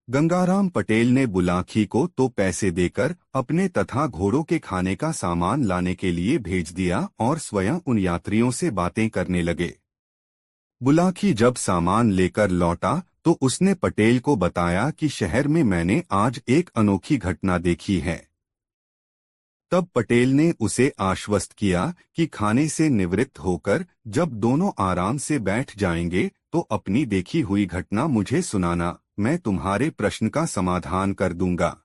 गंगाराम पटेल ने बुलाखी को तो पैसे देकर अपने तथा घोड़ों के खाने का सामान लाने के लिए भेज दिया और स्वयं उन यात्रियों से बातें करने लगे। बुलाखी जब सामान लेकर लौटा तो उसने पटेल को बताया कि शहर में मैंने आज एक अनोखी घटना देखी है। तब पटेल ने उसे आश्वस्त किया कि खाने से निवृत्त होकर जब दोनों आराम से बैठ जाएंगे तो अपनी देखी हुई घटना मुझे सुनाना, मैं तुम्हारे प्रश्न का समाधान कर दूंगा।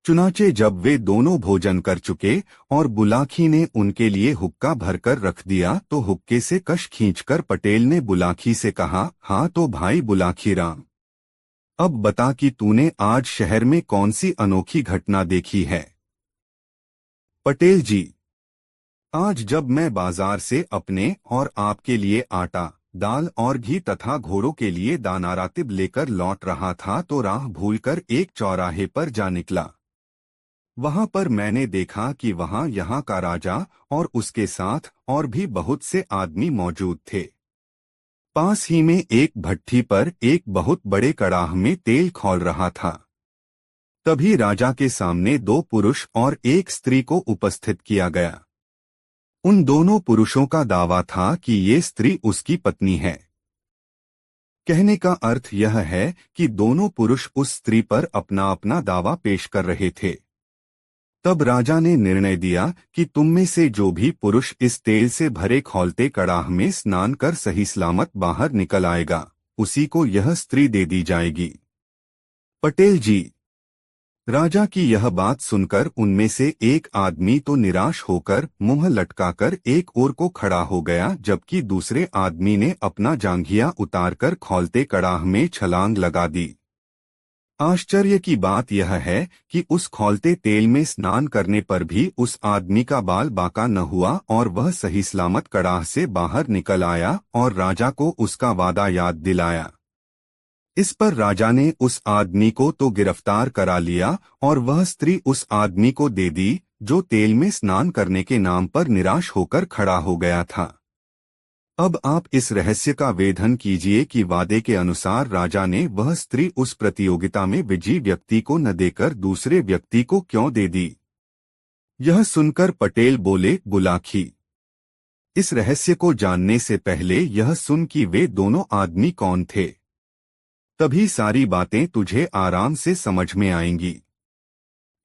चुनाचे जब वे दोनों भोजन कर चुके और बुलाखी ने उनके लिए हुक्का भरकर रख दिया तो हुक्के से कश खींचकर पटेल ने बुलाखी से कहा, हाँ तो भाई बुलाखीराम, अब बता कि तूने आज शहर में कौन सी अनोखी घटना देखी है। पटेल जी, आज जब मैं बाजार से अपने और आपके लिए आटा, दाल और घी तथा घोड़ों के लिए दाना रातिब लेकर लौट रहा था तो राह भूलकर एक चौराहे पर जा निकला। वहां पर मैंने देखा कि वहां यहाँ का राजा और उसके साथ और भी बहुत से आदमी मौजूद थे। पास ही में एक भट्ठी पर एक बहुत बड़े कड़ाह में तेल खौल रहा था। तभी राजा के सामने दो पुरुष और एक स्त्री को उपस्थित किया गया। उन दोनों पुरुषों का दावा था कि ये स्त्री उसकी पत्नी है। कहने का अर्थ यह है कि दोनों पुरुष उस स्त्री पर अपना अपना दावा पेश कर रहे थे। तब राजा ने निर्णय दिया कि तुम में से जो भी पुरुष इस तेल से भरे खौलते कड़ाह में स्नान कर सही सलामत बाहर निकल आएगा, उसी को यह स्त्री दे दी जाएगी। पटेल जी, राजा की यह बात सुनकर उनमें से एक आदमी तो निराश होकर मुंह लटकाकर एक ओर को खड़ा हो गया, जबकि दूसरे आदमी ने अपना जांघिया उतारकर खौलते कड़ाह में छलांग लगा दी। आश्चर्य की बात यह है कि उस खौलते तेल में स्नान करने पर भी उस आदमी का बाल बांका न हुआ और वह सही सलामत कड़ाह से बाहर निकल आया और राजा को उसका वादा याद दिलाया। इस पर राजा ने उस आदमी को तो गिरफ्तार करा लिया और वह स्त्री उस आदमी को दे दी जो तेल में स्नान करने के नाम पर निराश होकर खड़ा हो गया था। अब आप इस रहस्य का वेधन कीजिए कि वादे के अनुसार राजा ने वह स्त्री उस प्रतियोगिता में विजयी व्यक्ति को न देकर दूसरे व्यक्ति को क्यों दे दी। यह सुनकर पटेल बोले, गुलाखी, इस रहस्य को जानने से पहले यह सुन कि वे दोनों आदमी कौन थे, तभी सारी बातें तुझे आराम से समझ में आएंगी।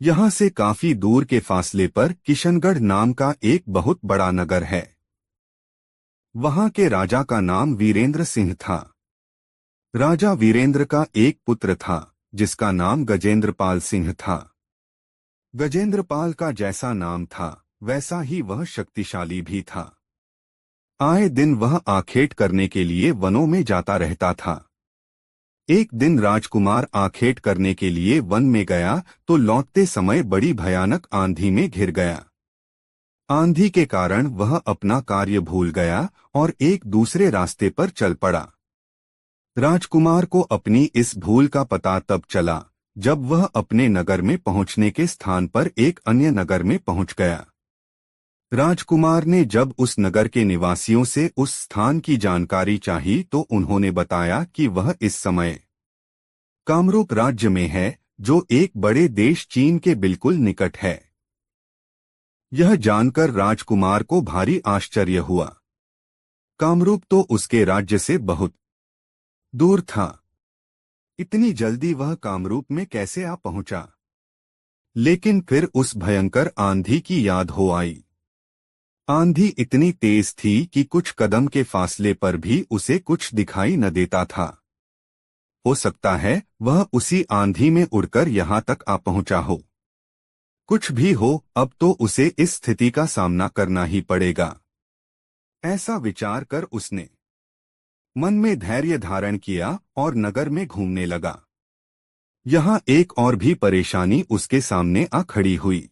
यहाँ से काफी दूर के फासले पर किशनगढ़ नाम का एक बहुत बड़ा नगर है। वहां के राजा का नाम वीरेंद्र सिंह था। राजा वीरेंद्र का एक पुत्र था जिसका नाम गजेंद्रपाल सिंह था। गजेंद्रपाल का जैसा नाम था वैसा ही वह शक्तिशाली भी था। आए दिन वह आखेट करने के लिए वनों में जाता रहता था। एक दिन राजकुमार आखेट करने के लिए वन में गया तो लौटते समय बड़ी भयानक आंधी में घिर गया। आंधी के कारण वह अपना कार्य भूल गया और एक दूसरे रास्ते पर चल पड़ा। राजकुमार को अपनी इस भूल का पता तब चला जब वह अपने नगर में पहुंचने के स्थान पर एक अन्य नगर में पहुंच गया। राजकुमार ने जब उस नगर के निवासियों से उस स्थान की जानकारी चाही तो उन्होंने बताया कि वह इस समय कामरूप राज्य में है, जो एक बड़े देश चीन के बिल्कुल निकट है। यह जानकर राजकुमार को भारी आश्चर्य हुआ। कामरूप तो उसके राज्य से बहुत दूर था। इतनी जल्दी वह कामरूप में कैसे आ पहुंचा? लेकिन फिर उस भयंकर आंधी की याद हो आई। आंधी इतनी तेज थी कि कुछ कदम के फासले पर भी उसे कुछ दिखाई न देता था। हो सकता है वह उसी आंधी में उड़कर यहाँ तक आ पहुंचा हो। कुछ भी हो, अब तो उसे इस स्थिति का सामना करना ही पड़ेगा। ऐसा विचार कर उसने मन में धैर्य धारण किया और नगर में घूमने लगा। यहाँ एक और भी परेशानी उसके सामने आ खड़ी हुई।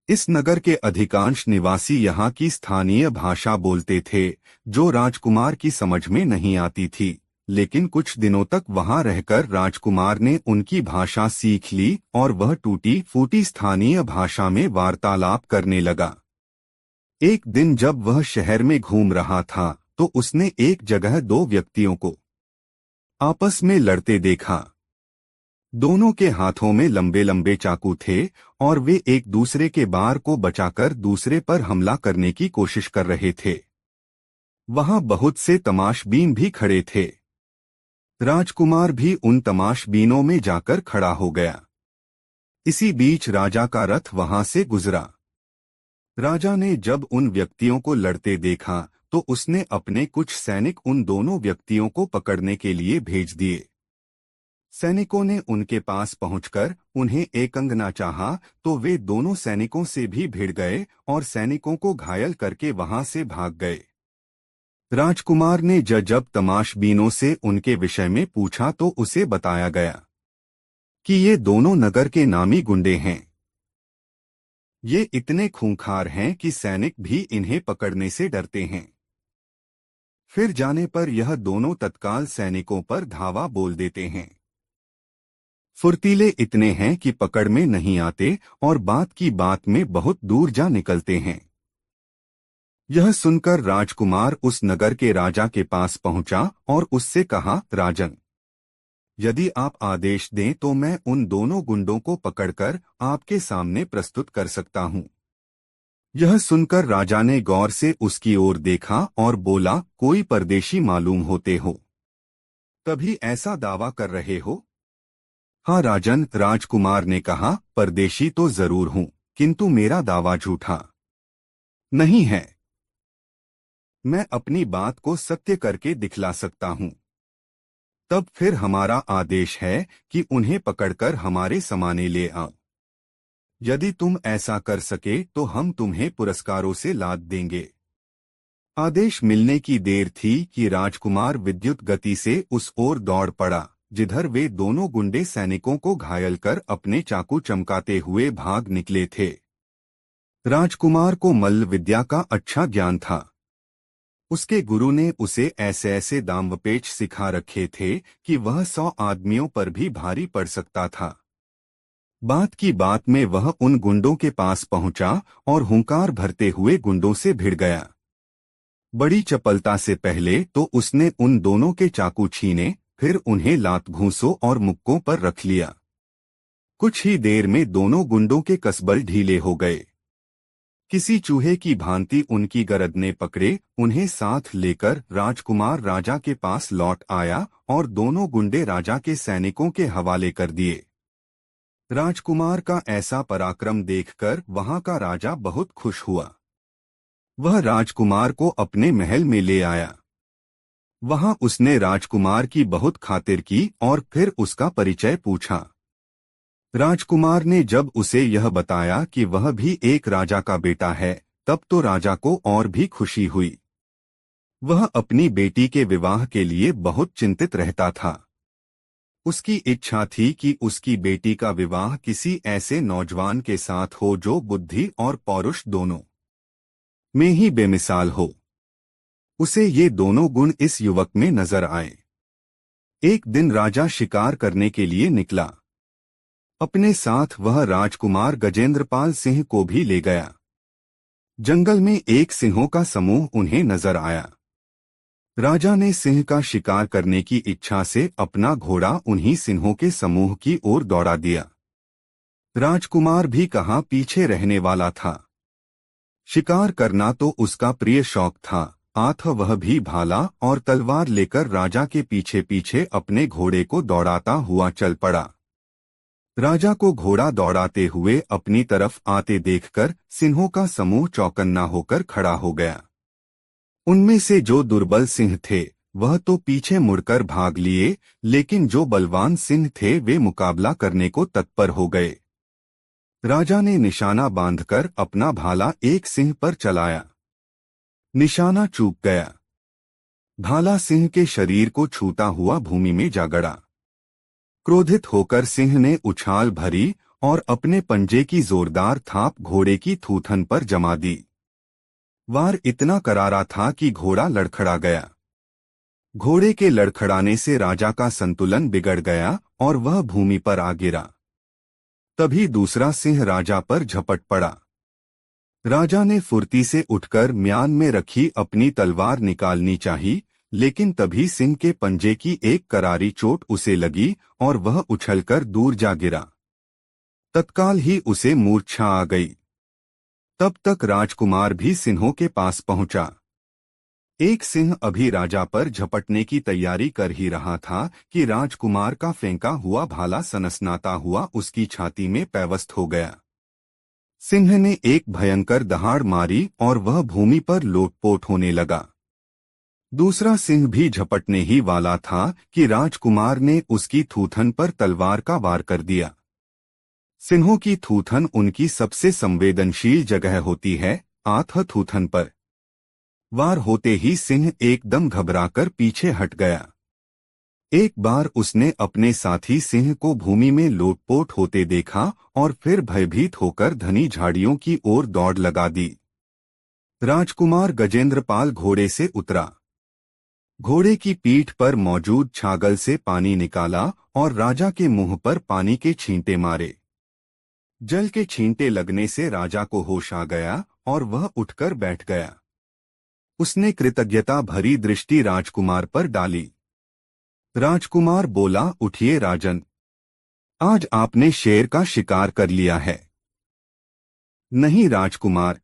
इस नगर के अधिकांश निवासी यहाँ की स्थानीय भाषा बोलते थे, जो राजकुमार की समझ में नहीं आती थी। लेकिन कुछ दिनों तक वहां रहकर राजकुमार ने उनकी भाषा सीख ली और वह टूटी फूटी स्थानीय भाषा में वार्तालाप करने लगा। एक दिन जब वह शहर में घूम रहा था तो उसने एक जगह दो व्यक्तियों को आपस में लड़ते देखा। दोनों के हाथों में लंबे लंबे चाकू थे और वे एक दूसरे के बार को बचाकर दूसरे पर हमला करने की कोशिश कर रहे थे। वहां बहुत से तमाशबीन भी खड़े थे। राजकुमार भी उन तमाशबीनों में जाकर खड़ा हो गया। इसी बीच राजा का रथ वहां से गुजरा। राजा ने जब उन व्यक्तियों को लड़ते देखा तो उसने अपने कुछ सैनिक उन दोनों व्यक्तियों को पकड़ने के लिए भेज दिए। सैनिकों ने उनके पास पहुंचकर उन्हें एकंगना चाहा तो वे दोनों सैनिकों से भी भिड़ गए और सैनिकों को घायल करके वहां से भाग गए। राजकुमार ने जब तमाशबीनों से उनके विषय में पूछा तो उसे बताया गया कि ये दोनों नगर के नामी गुंडे हैं। ये इतने खूंखार हैं कि सैनिक भी इन्हें पकड़ने से डरते हैं। फिर जाने पर यह दोनों तत्काल सैनिकों पर धावा बोल देते हैं। फुर्तीले इतने हैं कि पकड़ में नहीं आते और बात की बात में बहुत दूर जा निकलते हैं। यह सुनकर राजकुमार उस नगर के राजा के पास पहुंचा और उससे कहा, राजन, यदि आप आदेश दें तो मैं उन दोनों गुंडों को पकड़कर आपके सामने प्रस्तुत कर सकता हूं। यह सुनकर राजा ने गौर से उसकी ओर देखा और बोला, कोई परदेशी मालूम होते हो, तभी ऐसा दावा कर रहे हो? हाँ राजन, राजकुमार ने कहा, परदेशी तो जरूर हूं, किंतु मेरा दावा झूठा नहीं है। मैं अपनी बात को सत्य करके दिखला सकता हूं। तब फिर हमारा आदेश है कि उन्हें पकड़कर हमारे समाने ले आओ। यदि तुम ऐसा कर सके तो हम तुम्हें पुरस्कारों से लाद देंगे। आदेश मिलने की देर थी कि राजकुमार विद्युत गति से उस ओर दौड़ पड़ा जिधर वे दोनों गुंडे सैनिकों को घायल कर अपने चाकू चमकाते हुए भाग निकले थे। राजकुमार को मल्ल विद्या का अच्छा ज्ञान था। उसके गुरु ने उसे ऐसे ऐसे दांवपेच सिखा रखे थे कि वह 100 आदमियों पर भी भारी पड़ सकता था। बात की बात में वह उन गुंडों के पास पहुंचा और हुंकार भरते हुए गुंडों से भिड़ गया। बड़ी चपलता से पहले तो उसने उन दोनों के चाकू छीने, फिर उन्हें लात घूंसों और मुक्कों पर रख लिया। कुछ ही देर में दोनों गुंडों के कसबल ढीले हो गए। किसी चूहे की भांति उनकी गरदनें पकड़े उन्हें साथ लेकर राजकुमार राजा के पास लौट आया और दोनों गुंडे राजा के सैनिकों के हवाले कर दिए। राजकुमार का ऐसा पराक्रम देखकर वहां का राजा बहुत खुश हुआ। वह राजकुमार को अपने महल में ले आया। वहां उसने राजकुमार की बहुत खातिर की और फिर उसका परिचय पूछा। राजकुमार ने जब उसे यह बताया कि वह भी एक राजा का बेटा है, तब तो राजा को और भी खुशी हुई। वह अपनी बेटी के विवाह के लिए बहुत चिंतित रहता था। उसकी इच्छा थी कि उसकी बेटी का विवाह किसी ऐसे नौजवान के साथ हो जो बुद्धि और पौरुष दोनों में ही बेमिसाल हो। उसे ये दोनों गुण इस युवक में नजर आए। एक दिन राजा शिकार करने के लिए निकला। अपने साथ वह राजकुमार गजेंद्रपाल सिंह को भी ले गया। जंगल में एक सिंहों का समूह उन्हें नजर आया। राजा ने सिंह का शिकार करने की इच्छा से अपना घोड़ा उन्हीं सिंहों के समूह की ओर दौड़ा दिया। राजकुमार भी कहाँ पीछे रहने वाला था। शिकार करना तो उसका प्रिय शौक था, अतः वह भी भाला और तलवार लेकर राजा के पीछे पीछे अपने घोड़े को दौड़ाता हुआ चल पड़ा। राजा को घोड़ा दौड़ाते हुए अपनी तरफ आते देखकर सिंहों का समूह चौकन्ना होकर खड़ा हो गया। उनमें से जो दुर्बल सिंह थे वह तो पीछे मुड़कर भाग लिए, लेकिन जो बलवान सिंह थे वे मुकाबला करने को तत्पर हो गए। राजा ने निशाना बांधकर अपना भाला एक सिंह पर चलाया। निशाना चूक गया। भाला सिंह के शरीर को छूता हुआ भूमि में जा गड़ा। क्रोधित होकर सिंह ने उछाल भरी और अपने पंजे की जोरदार थाप घोड़े की थूथन पर जमा दी। वार इतना करारा था कि घोड़ा लड़खड़ा गया। घोड़े के लड़खड़ाने से राजा का संतुलन बिगड़ गया और वह भूमि पर आ गिरा। तभी दूसरा सिंह राजा पर झपट पड़ा। राजा ने फुर्ती से उठकर म्यान में रखी अपनी तलवार निकालनी चाहिए, लेकिन तभी सिंह के पंजे की एक करारी चोट उसे लगी और वह उछलकर दूर जा गिरा। तत्काल ही उसे मूर्छा आ गई। तब तक राजकुमार भी सिंहों के पास पहुंचा। एक सिंह अभी राजा पर झपटने की तैयारी कर ही रहा था कि राजकुमार का फेंका हुआ भाला सनसनाता हुआ उसकी छाती में पैवस्त हो गया। सिंह ने एक भयंकर दहाड़ मारी और वह भूमि पर लोटपोट होने लगा। दूसरा सिंह भी झपटने ही वाला था कि राजकुमार ने उसकी थूथन पर तलवार का वार कर दिया। सिंहों की थूथन उनकी सबसे संवेदनशील जगह होती है, अतः थूथन पर वार होते ही सिंह एकदम घबराकर पीछे हट गया। एक बार उसने अपने साथी सिंह को भूमि में लोटपोट होते देखा और फिर भयभीत होकर घनी झाड़ियों की ओर दौड़ लगा दी। राजकुमार गजेंद्रपाल घोड़े से उतरा। घोड़े की पीठ पर मौजूद छागल से पानी निकाला और राजा के मुंह पर पानी के छींटे मारे। जल के छींटे लगने से राजा को होश आ गया और वह उठकर बैठ गया। उसने कृतज्ञता भरी दृष्टि राजकुमार पर डाली। राजकुमार बोला, उठिए राजन, आज आपने शेर का शिकार कर लिया है। नहीं राजकुमार,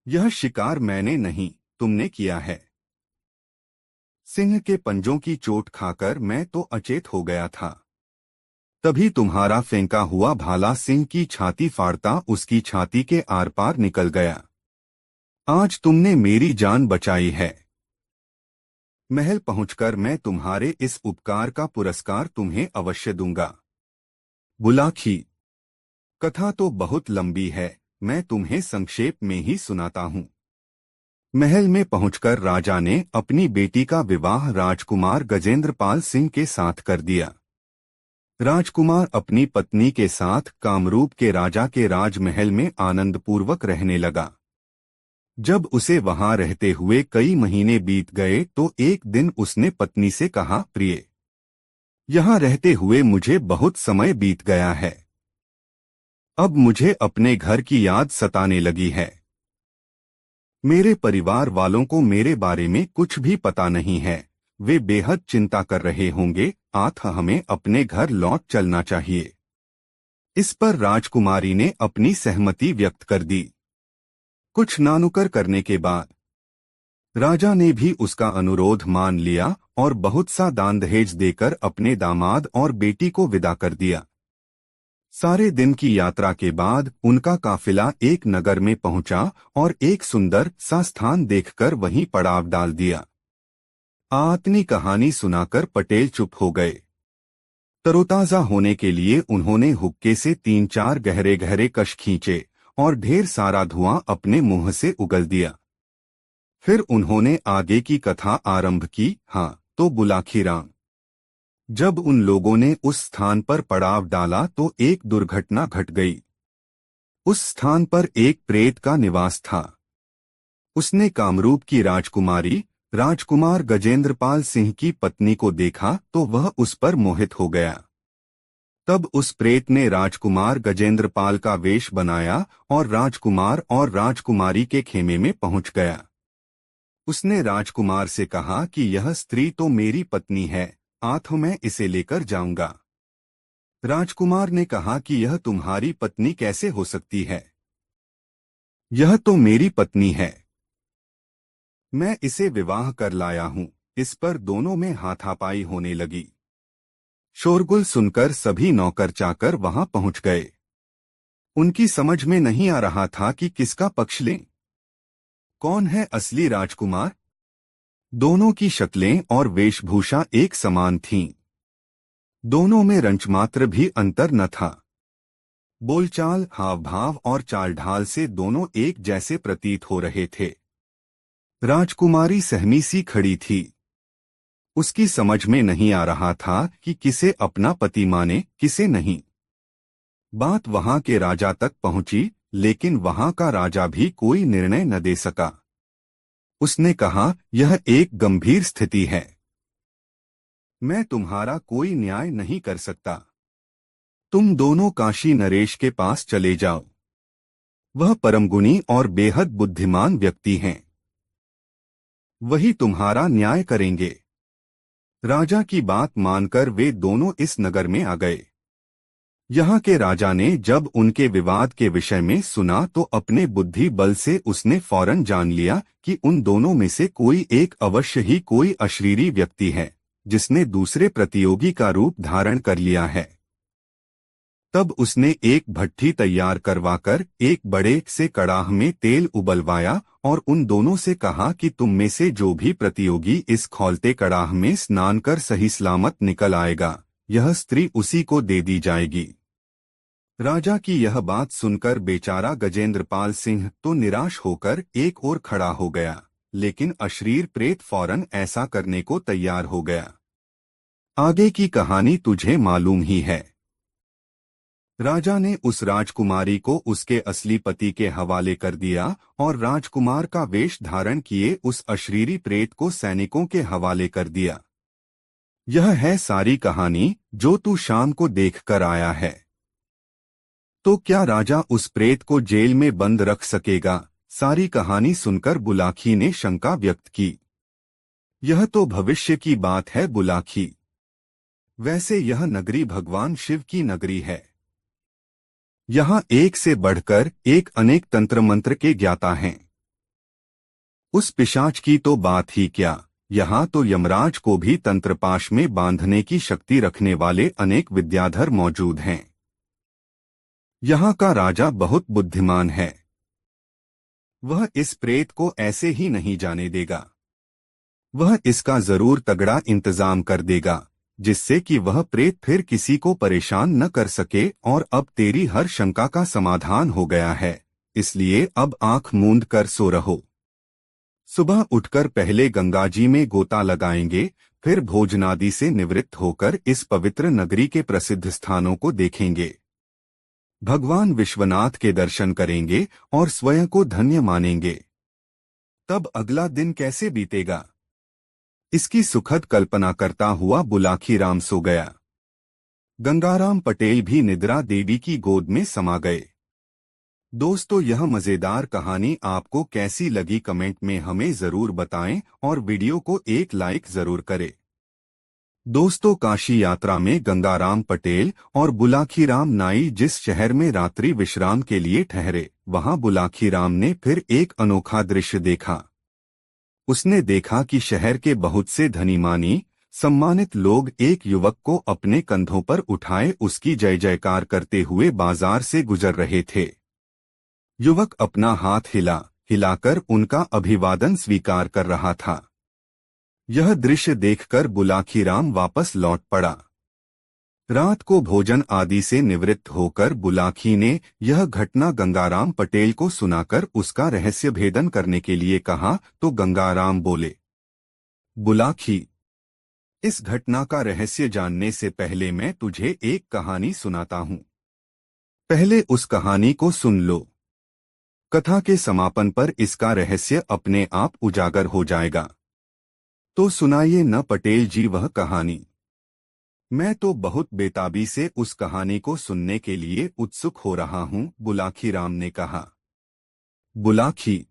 यह शिकार मैंने नहीं, तुमने किया है। सिंह के पंजों की चोट खाकर मैं तो अचेत हो गया था। तभी तुम्हारा फेंका हुआ भाला सिंह की छाती फाड़ता उसकी छाती के आर पार निकल गया। आज तुमने मेरी जान बचाई है। महल पहुंचकर मैं तुम्हारे इस उपकार का पुरस्कार तुम्हें अवश्य दूंगा। बुलाखी। कथा तो बहुत लंबी है, मैं तुम्हें संक्षेप में ही सुनाता हूं। महल में पहुंचकर राजा ने अपनी बेटी का विवाह राजकुमार गजेंद्रपाल सिंह के साथ कर दिया। राजकुमार अपनी पत्नी के साथ कामरूप के राजा के राजमहल में आनंदपूर्वक रहने लगा। जब उसे वहां रहते हुए कई महीने बीत गए तो एक दिन उसने पत्नी से कहा, प्रिय, यहाँ रहते हुए मुझे बहुत समय बीत गया है। अब मुझे अपने घर की याद सताने लगी है। मेरे परिवार वालों को मेरे बारे में कुछ भी पता नहीं है। वे बेहद चिंता कर रहे होंगे। हमें अपने घर लौट चलना चाहिए। इस पर राजकुमारी ने अपनी सहमति व्यक्त कर दी। कुछ नानुकर करने के बाद राजा ने भी उसका अनुरोध मान लिया और बहुत सा दान दहेज देकर अपने दामाद और बेटी को विदा कर दिया। सारे दिन की यात्रा के बाद उनका काफिला एक नगर में पहुंचा और एक सुंदर सा स्थान देखकर वहीं पड़ाव डाल दिया। अपनी कहानी सुनाकर पटेल चुप हो गए। तरोताजा होने के लिए उन्होंने हुक्के से 3-4 गहरे गहरे कश खींचे और ढेर सारा धुआं अपने मुंह से उगल दिया। फिर उन्होंने आगे की कथा आरंभ की। हाँ तो बुलाखीराम। जब उन लोगों ने उस स्थान पर पड़ाव डाला तो एक दुर्घटना घट गई। उस स्थान पर एक प्रेत का निवास था। उसने कामरूप की राजकुमारी राजकुमार गजेंद्रपाल सिंह की पत्नी को देखा तो वह उस पर मोहित हो गया। तब उस प्रेत ने राजकुमार गजेंद्रपाल का वेश बनाया और राजकुमार और राजकुमारी के खेमे में पहुंच गया। उसने राजकुमार से कहा कि यह स्त्री तो मेरी पत्नी है, मैं इसे लेकर जाऊंगा। राजकुमार ने कहा कि यह तुम्हारी पत्नी कैसे हो सकती है? यह तो मेरी पत्नी है। मैं इसे विवाह कर लाया हूं। इस पर दोनों में हाथापाई होने लगी। शोरगुल सुनकर सभी नौकर चाकर वहां पहुंच गए। उनकी समझ में नहीं आ रहा था कि किसका पक्ष लें। कौन है असली राजकुमार? दोनों की शक्लें और वेशभूषा एक समान थीं। दोनों में रंचमात्र भी अंतर न था। बोलचाल, हाव भाव और चाल ढाल से दोनों एक जैसे प्रतीत हो रहे थे। राजकुमारी सहमी सी खड़ी थी। उसकी समझ में नहीं आ रहा था कि किसे अपना पति माने, किसे नहीं। बात वहां के राजा तक पहुंची, लेकिन वहां का राजा भी कोई निर्णय न दे सका। उसने कहा, यह एक गंभीर स्थिति है। मैं तुम्हारा कोई न्याय नहीं कर सकता। तुम दोनों काशी नरेश के पास चले जाओ। वह परमगुणी और बेहद बुद्धिमान व्यक्ति हैं। वही तुम्हारा न्याय करेंगे। राजा की बात मानकर वे दोनों इस नगर में आ गए। यहाँ के राजा ने जब उनके विवाद के विषय में सुना तो अपने बुद्धि बल से उसने फौरन जान लिया कि उन दोनों में से कोई एक अवश्य ही कोई अशरीरी व्यक्ति है, जिसने दूसरे प्रतियोगी का रूप धारण कर लिया है। तब उसने एक भट्ठी तैयार करवाकर एक बड़े से कड़ाह में तेल उबलवाया और उन दोनों से कहा कि तुम में से जो भी प्रतियोगी इस खौलते कड़ाह में स्नान कर सही सलामत निकल आएगा, यह स्त्री उसी को दे दी जाएगी। राजा की यह बात सुनकर बेचारा गजेंद्रपाल सिंह तो निराश होकर एक ओर खड़ा हो गया, लेकिन अशरीर प्रेत फौरन ऐसा करने को तैयार हो गया। आगे की कहानी तुझे मालूम ही है। राजा ने उस राजकुमारी को उसके असली पति के हवाले कर दिया और राजकुमार का वेश धारण किए उस अशरीरी प्रेत को सैनिकों के हवाले कर दिया। यह है सारी कहानी जो तू शाम को देख कर आया है। तो क्या राजा उस प्रेत को जेल में बंद रख सकेगा? सारी कहानी सुनकर बुलाखी ने शंका व्यक्त की। यह तो भविष्य की बात है बुलाखी। वैसे यह नगरी भगवान शिव की नगरी है। यहाँ एक से बढ़कर एक अनेक तंत्र मंत्र के ज्ञाता हैं। उस पिशाच की तो बात ही क्या, यहाँ तो यमराज को भी तंत्रपाश में बांधने की शक्ति रखने वाले अनेक विद्याधर मौजूद हैं। यहाँ का राजा बहुत बुद्धिमान है। वह इस प्रेत को ऐसे ही नहीं जाने देगा। वह इसका जरूर तगड़ा इंतजाम कर देगा, जिससे कि वह प्रेत फिर किसी को परेशान न कर सके। और अब तेरी हर शंका का समाधान हो गया है, इसलिए अब आंख मूंद कर सो रहो। सुबह उठकर पहले गंगाजी में गोता लगाएंगे, फिर भोजनादि से निवृत्त होकर इस पवित्र नगरी के प्रसिद्ध स्थानों को देखेंगे। भगवान विश्वनाथ के दर्शन करेंगे और स्वयं को धन्य मानेंगे। तब अगला दिन कैसे बीतेगा, इसकी सुखद कल्पना करता हुआ बुलाखीराम सो गया। गंगाराम पटेल भी निद्रा देवी की गोद में समा गए। दोस्तों, यह मजेदार कहानी आपको कैसी लगी कमेंट में हमें जरूर बताएं और वीडियो को एक लाइक जरूर करें। दोस्तों, काशी यात्रा में गंगाराम पटेल और बुलाखीराम नाई जिस शहर में रात्रि विश्राम के लिए ठहरे, वहां बुलाखीराम ने फिर एक अनोखा दृश्य देखा। उसने देखा कि शहर के बहुत से धनीमानी सम्मानित लोग एक युवक को अपने कंधों पर उठाए उसकी जय जयकार करते हुए बाजार से गुजर रहे थे। युवक अपना हाथ हिलाकर उनका अभिवादन स्वीकार कर रहा था। यह दृश्य देखकर बुलाखीराम वापस लौट पड़ा। रात को भोजन आदि से निवृत्त होकर बुलाखी ने यह घटना गंगाराम पटेल को सुनाकर उसका रहस्य भेदन करने के लिए कहा तो गंगाराम बोले, बुलाखी, इस घटना का रहस्य जानने से पहले मैं तुझे एक कहानी सुनाता हूं। पहले उस कहानी को सुन लो। कथा के समापन पर इसका रहस्य अपने आप उजागर हो जाएगा। तो सुनाइए न पटेल जी वह कहानी। मैं तो बहुत बेताबी से उस कहानी को सुनने के लिए उत्सुक हो रहा हूं, बुलाखीराम ने कहा। बुलाखी,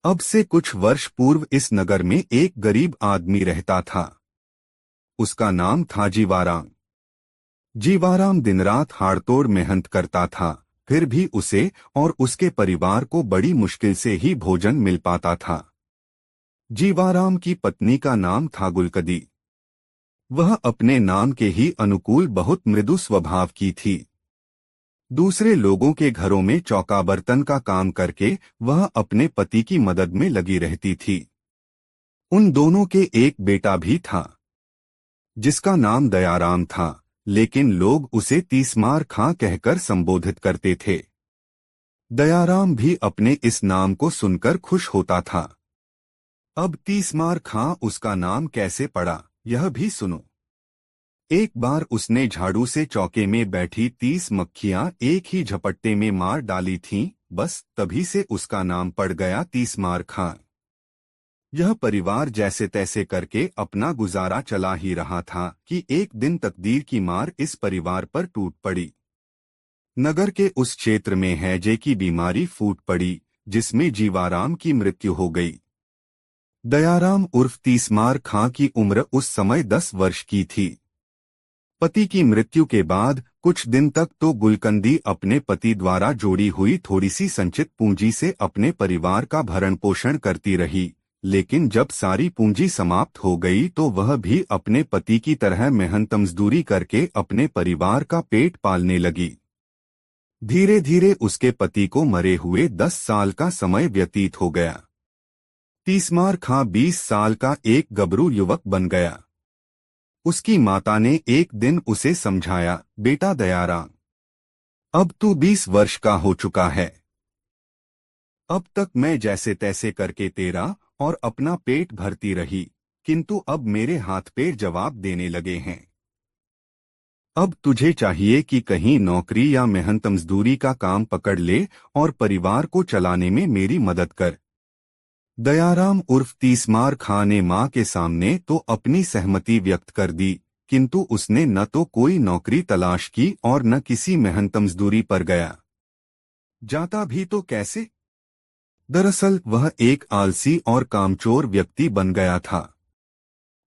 अब से कुछ वर्ष पूर्व इस नगर में एक गरीब आदमी रहता था। उसका नाम था जीवाराम। जीवाराम दिन रात हाड़तोड़ मेहनत करता था, फिर भी उसे और उसके परिवार को बड़ी मुश्किल से ही भोजन मिल पाता था। जीवाराम की पत्नी का नाम था गुलकदी। वह अपने नाम के ही अनुकूल बहुत मृदु स्वभाव की थी। दूसरे लोगों के घरों में चौका बर्तन का काम करके वह अपने पति की मदद में लगी रहती थी। उन दोनों के एक बेटा भी था, जिसका नाम दयाराम था, लेकिन लोग उसे तीसमार खां कहकर संबोधित करते थे। दयाराम भी अपने इस नाम को सुनकर खुश होता था। अब तीसमार खां उसका नाम कैसे पड़ा, यह भी सुनो। एक बार उसने झाड़ू से चौके में बैठी 30 मक्खियां एक ही झपट्टे में मार डाली थीं, बस तभी से उसका नाम पड़ गया तीसमार खां। यह परिवार जैसे तैसे करके अपना गुजारा चला ही रहा था कि एक दिन तकदीर की मार इस परिवार पर टूट पड़ी। नगर के उस क्षेत्र में हैजे की बीमारी फूट पड़ी, जिसमें जीवाराम की मृत्यु हो गई। दयाराम उर्फ तीसमार खां की उम्र उस समय 10 वर्ष की थी। पति की मृत्यु के बाद कुछ दिन तक तो गुलकंदी अपने पति द्वारा जोड़ी हुई थोड़ी सी संचित पूंजी से अपने परिवार का भरण पोषण करती रही, लेकिन जब सारी पूंजी समाप्त हो गई तो वह भी अपने पति की तरह मेहनत मजदूरी करके अपने परिवार का पेट पालने लगी। धीरे धीरे उसके पति को मरे हुए 10 साल का समय व्यतीत हो गया। तीसमार खां 20 साल का एक गबरू युवक बन गया। उसकी माता ने एक दिन उसे समझाया, बेटा दयाराम, अब तू 20 वर्ष का हो चुका है। अब तक मैं जैसे तैसे करके तेरा और अपना पेट भरती रही, किंतु अब मेरे हाथ पैर जवाब देने लगे हैं। अब तुझे चाहिए कि कहीं नौकरी या मेहनत मजदूरी का काम पकड़ ले और परिवार को चलाने में मेरी मदद कर। दयाराम उर्फ तीसमार खां ने मां के सामने तो अपनी सहमति व्यक्त कर दी, किंतु उसने न तो कोई नौकरी तलाश की और न किसी मेहनत मजदूरी पर गया। जाता भी तो कैसे? दरअसल वह एक आलसी और कामचोर व्यक्ति बन गया था।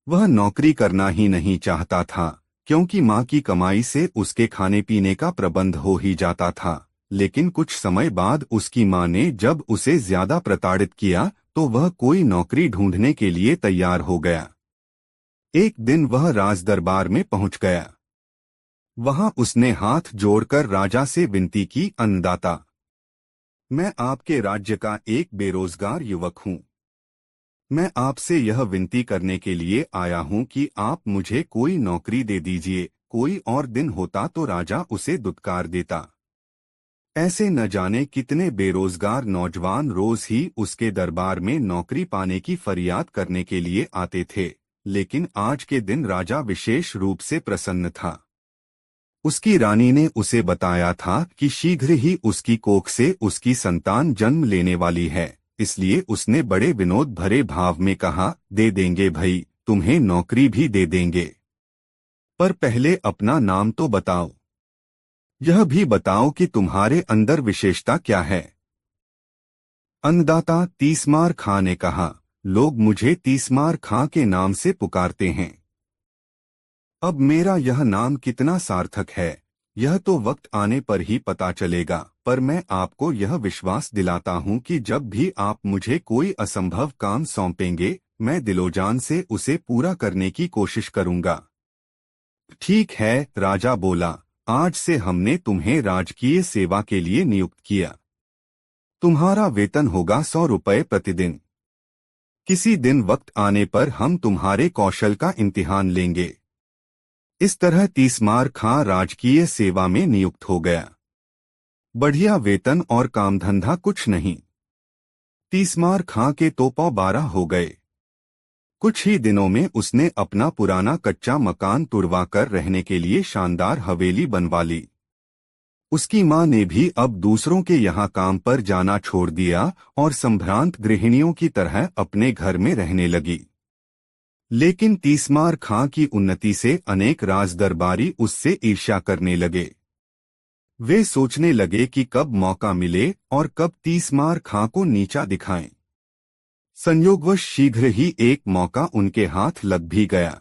वह नौकरी करना ही नहीं चाहता था, क्योंकि मां की कमाई से उसके खाने पीने का प्रबंध हो ही जाता था। लेकिन कुछ समय बाद उसकी मां ने जब उसे ज्यादा प्रताड़ित किया तो वह कोई नौकरी ढूंढने के लिए तैयार हो गया। एक दिन वह राजदरबार में पहुंच गया। वहां उसने हाथ जोड़कर राजा से विनती की, अन्नदाता, मैं आपके राज्य का एक बेरोजगार युवक हूं। मैं आपसे यह विनती करने के लिए आया हूं कि आप मुझे कोई नौकरी दे दीजिए। कोई और दिन होता तो राजा उसे दुत्कार देता। ऐसे न जाने कितने बेरोजगार नौजवान रोज ही उसके दरबार में नौकरी पाने की फरियाद करने के लिए आते थे, लेकिन आज के दिन राजा विशेष रूप से प्रसन्न था। उसकी रानी ने उसे बताया था कि शीघ्र ही उसकी कोख से उसकी संतान जन्म लेने वाली है, इसलिए उसने बड़े विनोद भरे भाव में कहा, दे देंगे भई, तुम्हें नौकरी भी दे देंगे। पर पहले अपना नाम तो बताओ। यह भी बताओ कि तुम्हारे अंदर विशेषता क्या है। अन्नदाता तीसमार खां ने कहा, लोग मुझे तीसमार खां के नाम से पुकारते हैं। अब मेरा यह नाम कितना सार्थक है, यह तो वक्त आने पर ही पता चलेगा, पर मैं आपको यह विश्वास दिलाता हूं कि जब भी आप मुझे कोई असंभव काम सौंपेंगे, मैं दिलोजान से उसे पूरा करने की कोशिश करूंगा। ठीक है, राजा बोला, आज से हमने तुम्हें राजकीय सेवा के लिए नियुक्त किया। तुम्हारा वेतन होगा 100 रुपये प्रतिदिन। किसी दिन वक्त आने पर हम तुम्हारे कौशल का इम्तिहान लेंगे। इस तरह तीसमार खां राजकीय सेवा में नियुक्त हो गया। बढ़िया वेतन और कामधंधा कुछ नहीं। तीसमार खां के तो पौ 12 हो गए। कुछ ही दिनों में उसने अपना पुराना कच्चा मकान तुड़वाकर रहने के लिए शानदार हवेली बनवा ली। उसकी मां ने भी अब दूसरों के यहाँ काम पर जाना छोड़ दिया और संभ्रांत गृहिणियों की तरह अपने घर में रहने लगी। लेकिन तीसमार खां की उन्नति से अनेक राजदरबारी उससे ईर्ष्या करने लगे। वे सोचने लगे कि कब मौका मिले और कब तीसमार खां को नीचा दिखाएं। संयोगवश शीघ्र ही एक मौका उनके हाथ लग भी गया।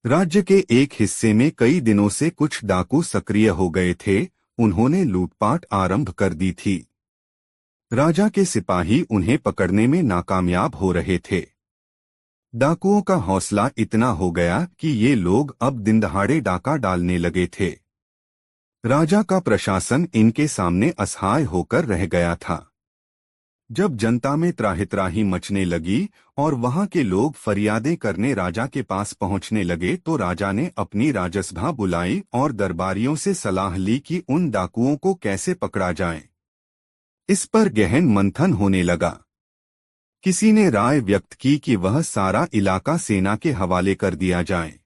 राज्य के एक हिस्से में कई दिनों से कुछ डाकू सक्रिय हो गए थे। उन्होंने लूटपाट आरंभ कर दी थी। राजा के सिपाही उन्हें पकड़ने में नाकामयाब हो रहे थे। डाकुओं का हौसला इतना हो गया कि ये लोग अब दिनदहाड़े डाका डालने लगे थे। राजा का प्रशासन इनके सामने असहाय होकर रह गया था। जब जनता में त्राहित्राही मचने लगी और वहां के लोग फरियादें करने राजा के पास पहुंचने लगे, तो राजा ने अपनी राजसभा बुलाई और दरबारियों से सलाह ली कि उन डाकुओं को कैसे पकड़ा जाए। इस पर गहन मंथन होने लगा। किसी ने राय व्यक्त की कि वह सारा इलाका सेना के हवाले कर दिया जाए।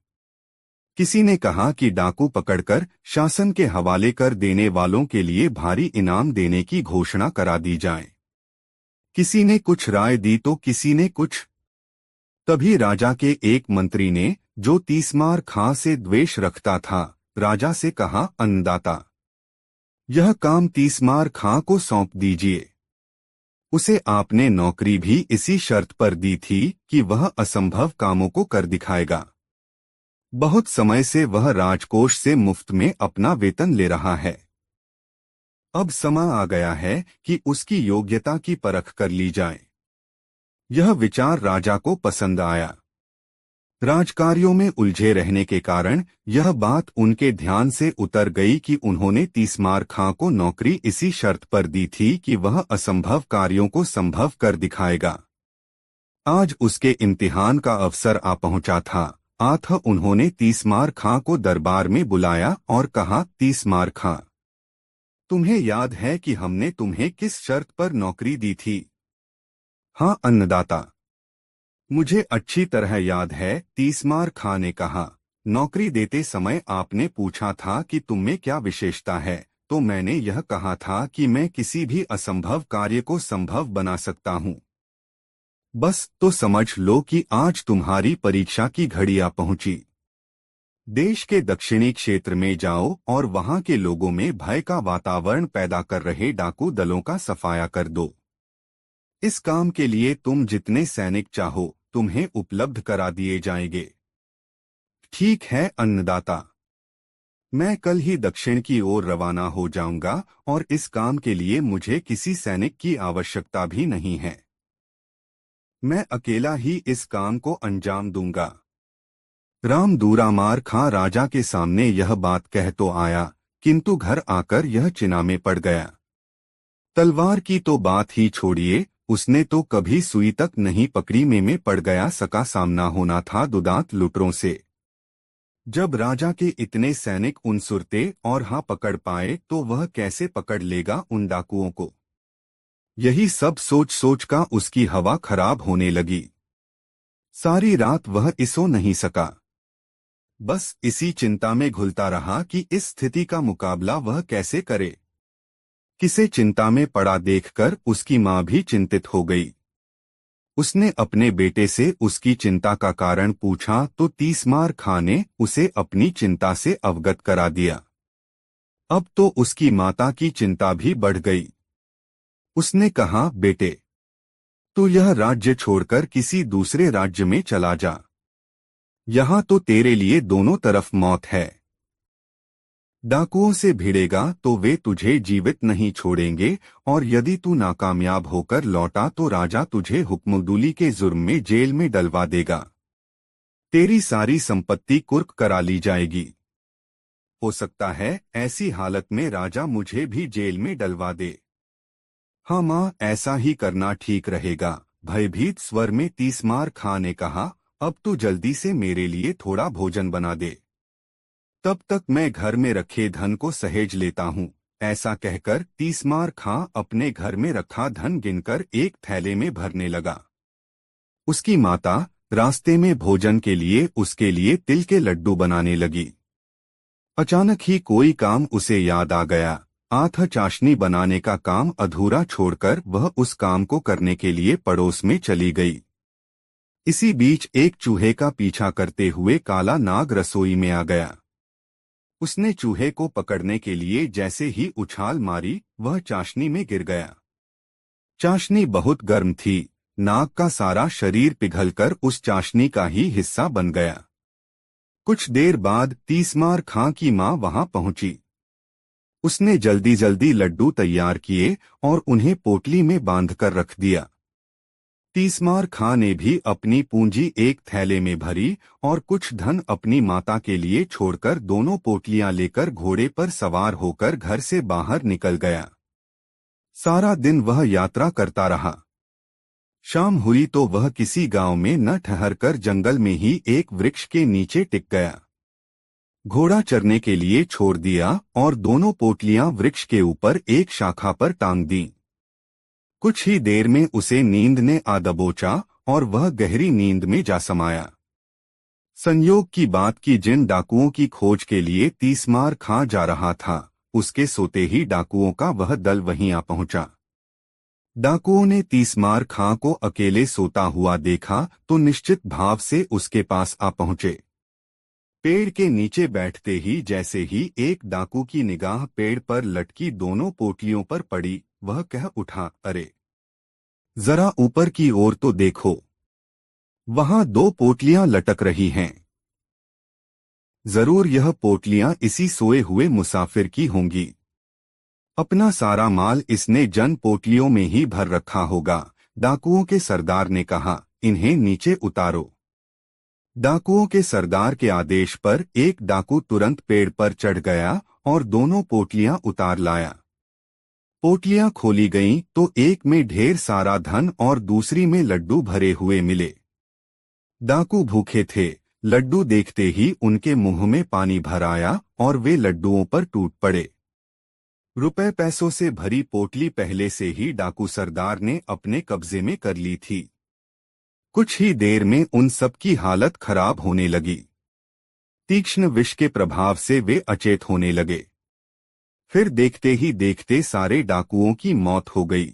किसी ने कहा कि डाकू पकड़कर शासन के हवाले कर देने वालों के लिए भारी इनाम देने की घोषणा करा दी जाए। किसी ने कुछ राय दी तो किसी ने कुछ। तभी राजा के एक मंत्री ने, जो तीसमार खां से द्वेष रखता था, राजा से कहा, अन्नदाता, यह काम तीसमार खां को सौंप दीजिए। उसे आपने नौकरी भी इसी शर्त पर दी थी कि वह असंभव कामों को कर दिखाएगा। बहुत समय से वह राजकोष से मुफ्त में अपना वेतन ले रहा है। अब समय आ गया है कि उसकी योग्यता की परख कर ली जाए। यह विचार राजा को पसंद आया। राजकार्यों में उलझे रहने के कारण यह बात उनके ध्यान से उतर गई कि उन्होंने तीसमार खां को नौकरी इसी शर्त पर दी थी कि वह असंभव कार्यों को संभव कर दिखाएगा। आज उसके इम्तिहान का अवसर आ पहुंचा था। अतः उन्होंने तीसमार खां को दरबार में बुलाया और कहा, तीसमार खां, तुम्हें याद है कि हमने तुम्हें किस शर्त पर नौकरी दी थी? हाँ अन्नदाता, मुझे अच्छी तरह याद है, तीसमार खां ने कहा। नौकरी देते समय आपने पूछा था कि तुम में क्या विशेषता है, तो मैंने यह कहा था कि मैं किसी भी असंभव कार्य को संभव बना सकता हूँ। बस तो समझ लो कि आज तुम्हारी परीक्षा की घड़ी आ पहुंची। देश के दक्षिणी क्षेत्र में जाओ और वहां के लोगों में भय का वातावरण पैदा कर रहे डाकू दलों का सफाया कर दो। इस काम के लिए तुम जितने सैनिक चाहो तुम्हें उपलब्ध करा दिए जाएंगे। ठीक है अन्नदाता, मैं कल ही दक्षिण की ओर रवाना हो जाऊंगा और इस काम के लिए मुझे किसी सैनिक की आवश्यकता भी नहीं है। मैं अकेला ही इस काम को अंजाम दूंगा। राम दूरामार खां राजा के सामने यह बात कह तो आया, किंतु घर आकर यह चिंता में पड़ गया। तलवार की तो बात ही छोड़िए, उसने तो कभी सुई तक नहीं पकड़ी में पड़ गया। सका सामना होना था दुदांत लुटरों से। जब राजा के इतने सैनिक उन सुरते और हाँ पकड़ पाए तो वह कैसे पकड़ लेगा उन डाकुओं को? यही सब सोच सोच का उसकी हवा खराब होने लगी। सारी रात वह सो नहीं सका। बस इसी चिंता में घुलता रहा कि इस स्थिति का मुकाबला वह कैसे करे। किसे चिंता में पड़ा देखकर उसकी मां भी चिंतित हो गई। उसने अपने बेटे से उसकी चिंता का कारण पूछा तो तीसमार खां ने उसे अपनी चिंता से अवगत करा दिया। अब तो उसकी माता की चिंता भी बढ़ गई। उसने कहा, बेटे, तू यह राज्य छोड़कर किसी दूसरे राज्य में चला जा। यहाँ तो तेरे लिए दोनों तरफ मौत है। डाकुओं से भिड़ेगा तो वे तुझे जीवित नहीं छोड़ेंगे, और यदि तू नाकामयाब होकर लौटा तो राजा तुझे हुक्मदुली के जुर्म में जेल में डलवा देगा। तेरी सारी संपत्ति कुर्क करा ली जाएगी। हो सकता है ऐसी हालत में राजा मुझे भी जेल में डलवा दे। हाँ माँ, ऐसा ही करना ठीक रहेगा, भयभीत स्वर में तीसमार खां ने कहा। अब तू जल्दी से मेरे लिए थोड़ा भोजन बना दे, तब तक मैं घर में रखे धन को सहेज लेता हूँ। ऐसा कहकर तीसमार खां अपने घर में रखा धन गिनकर एक थैले में भरने लगा। उसकी माता रास्ते में भोजन के लिए उसके लिए तिल के लड्डू बनाने लगी। अचानक ही कोई काम उसे याद आ गया। आथा चाशनी बनाने का काम अधूरा छोड़कर वह उस काम को करने के लिए पड़ोस में चली गई। इसी बीच एक चूहे का पीछा करते हुए काला नाग रसोई में आ गया। उसने चूहे को पकड़ने के लिए जैसे ही उछाल मारी, वह चाशनी में गिर गया। चाशनी बहुत गर्म थी। नाग का सारा शरीर पिघलकर उस चाशनी का ही हिस्सा बन गया। कुछ देर बाद तीसमार खां की मां वहां पहुंची। उसने जल्दी जल्दी लड्डू तैयार किए और उन्हें पोटली में बांधकर रख दिया। तीसमार खां ने भी अपनी पूंजी एक थैले में भरी और कुछ धन अपनी माता के लिए छोड़कर दोनों पोटलियां लेकर घोड़े पर सवार होकर घर से बाहर निकल गया। सारा दिन वह यात्रा करता रहा। शाम हुई तो वह किसी गांव में न ठहरकर जंगल में ही एक वृक्ष के नीचे टिक गया। घोड़ा चरने के लिए छोड़ दिया और दोनों पोटलियां वृक्ष के ऊपर एक शाखा पर टांग दी। कुछ ही देर में उसे नींद ने आ दबोचा और वह गहरी नींद में जा समाया। संयोग की बात कि जिन डाकुओं की खोज के लिए तीसमार खां जा रहा था, उसके सोते ही डाकुओं का वह दल वहीं आ पहुंचा। डाकुओं ने तीसमार खां को अकेले सोता हुआ देखा तो निश्चित भाव से उसके पास आ पहुंचे। पेड़ के नीचे बैठते ही जैसे ही एक डाकू की निगाह पेड़ पर लटकी दोनों पोटलियों पर पड़ी, वह कह उठा, अरे जरा ऊपर की ओर तो देखो, वहां दो पोटलियां लटक रही हैं। जरूर यह पोटलियां इसी सोए हुए मुसाफिर की होंगी। अपना सारा माल इसने जन पोटलियों में ही भर रखा होगा। डाकुओं के सरदार ने कहा, इन्हें नीचे उतारो। डाकुओं के सरदार के आदेश पर एक डाकू तुरंत पेड़ पर चढ़ गया और दोनों पोटलियां उतार लाया। पोटलियां खोली गईं तो एक में ढेर सारा धन और दूसरी में लड्डू भरे हुए मिले। डाकू भूखे थे। लड्डू देखते ही उनके मुंह में पानी भर आया और वे लड्डुओं पर टूट पड़े। रुपए पैसों से भरी पोटली पहले से ही डाकू सरदार ने अपने कब्जे में कर ली थी। कुछ ही देर में उन सब की हालत खराब होने लगी। तीक्ष्ण विष के प्रभाव से वे अचेत होने लगे। फिर देखते ही देखते सारे डाकुओं की मौत हो गई।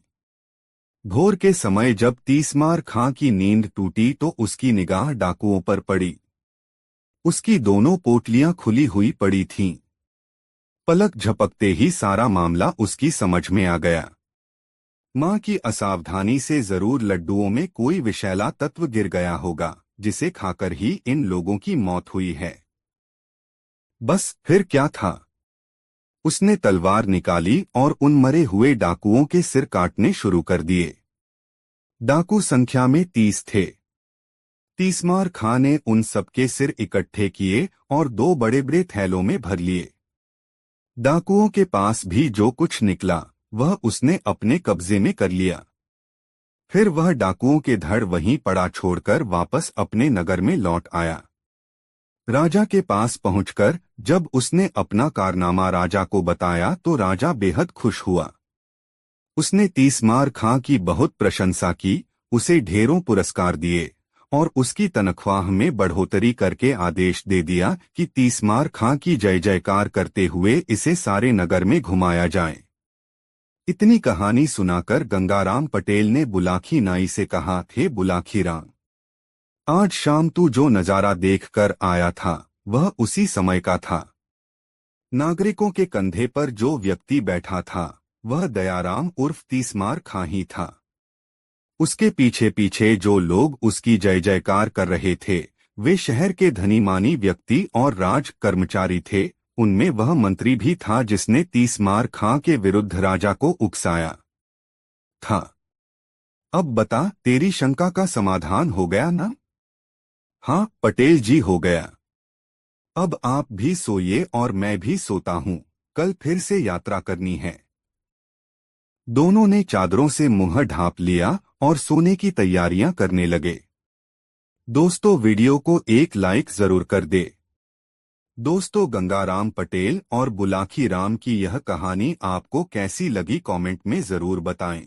भोर के समय जब तीसमार खां की नींद टूटी तो उसकी निगाह डाकुओं पर पड़ी। उसकी दोनों पोटलियां खुली हुई पड़ी थीं। पलक झपकते ही सारा मामला उसकी समझ में आ गया। मां की असावधानी से जरूर लड्डुओं में कोई विषैला तत्व गिर गया होगा, जिसे खाकर ही इन लोगों की मौत हुई है। बस फिर क्या था? उसने तलवार निकाली और उन मरे हुए डाकुओं के सिर काटने शुरू कर दिए। डाकू संख्या में 30 थे। तीसमार खां ने उन सबके सिर इकट्ठे किए और दो बड़े बड़े थैलों में भर लिए। डाकुओं के पास भी जो कुछ निकला वह उसने अपने कब्जे में कर लिया। फिर वह डाकुओं के धड़ वहीं पड़ा छोड़कर वापस अपने नगर में लौट आया। राजा के पास पहुंचकर जब उसने अपना कारनामा राजा को बताया तो राजा बेहद खुश हुआ। उसने तीसमार खां की बहुत प्रशंसा की, उसे ढेरों पुरस्कार दिए और उसकी तनख्वाह में बढ़ोतरी करके आदेश दे दिया कि तीसमार खां की जय जयकार करते हुए इसे सारे नगर में घुमाया जाए। इतनी कहानी सुनाकर गंगाराम पटेल ने बुलाकी नाई से कहा, थे बुलाकी राम, आज शाम तू जो नजारा देखकर आया था वह उसी समय का था। नागरिकों के कंधे पर जो व्यक्ति बैठा था वह दयाराम उर्फ तीसमार खां ही था। उसके पीछे पीछे जो लोग उसकी जय जयकार कर रहे थे वे शहर के धनी मानी व्यक्ति और राज कर्मचारी थे। उनमें वह मंत्री भी था जिसने तीसमार खां के विरुद्ध राजा को उकसाया था। अब बता, तेरी शंका का समाधान हो गया ना? हाँ पटेल जी, हो गया। अब आप भी सोइए और मैं भी सोता हूँ, कल फिर से यात्रा करनी है। दोनों ने चादरों से मुंह ढांप लिया और सोने की तैयारियां करने लगे। दोस्तों, वीडियो को एक लाइक जरूर कर दे। दोस्तों, गंगाराम पटेल और बुलाकी राम की यह कहानी आपको कैसी लगी कमेंट में जरूर बताएं।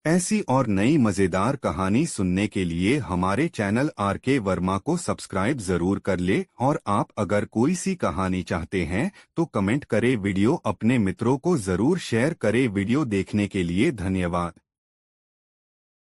ऐसी और नई मजेदार कहानी सुनने के लिए हमारे चैनल आर.के. वर्मा को सब्सक्राइब जरूर कर ले। और आप अगर कोई सी कहानी चाहते हैं तो कमेंट करें, वीडियो अपने मित्रों को जरूर शेयर करें। वीडियो देखने के लिए धन्यवाद।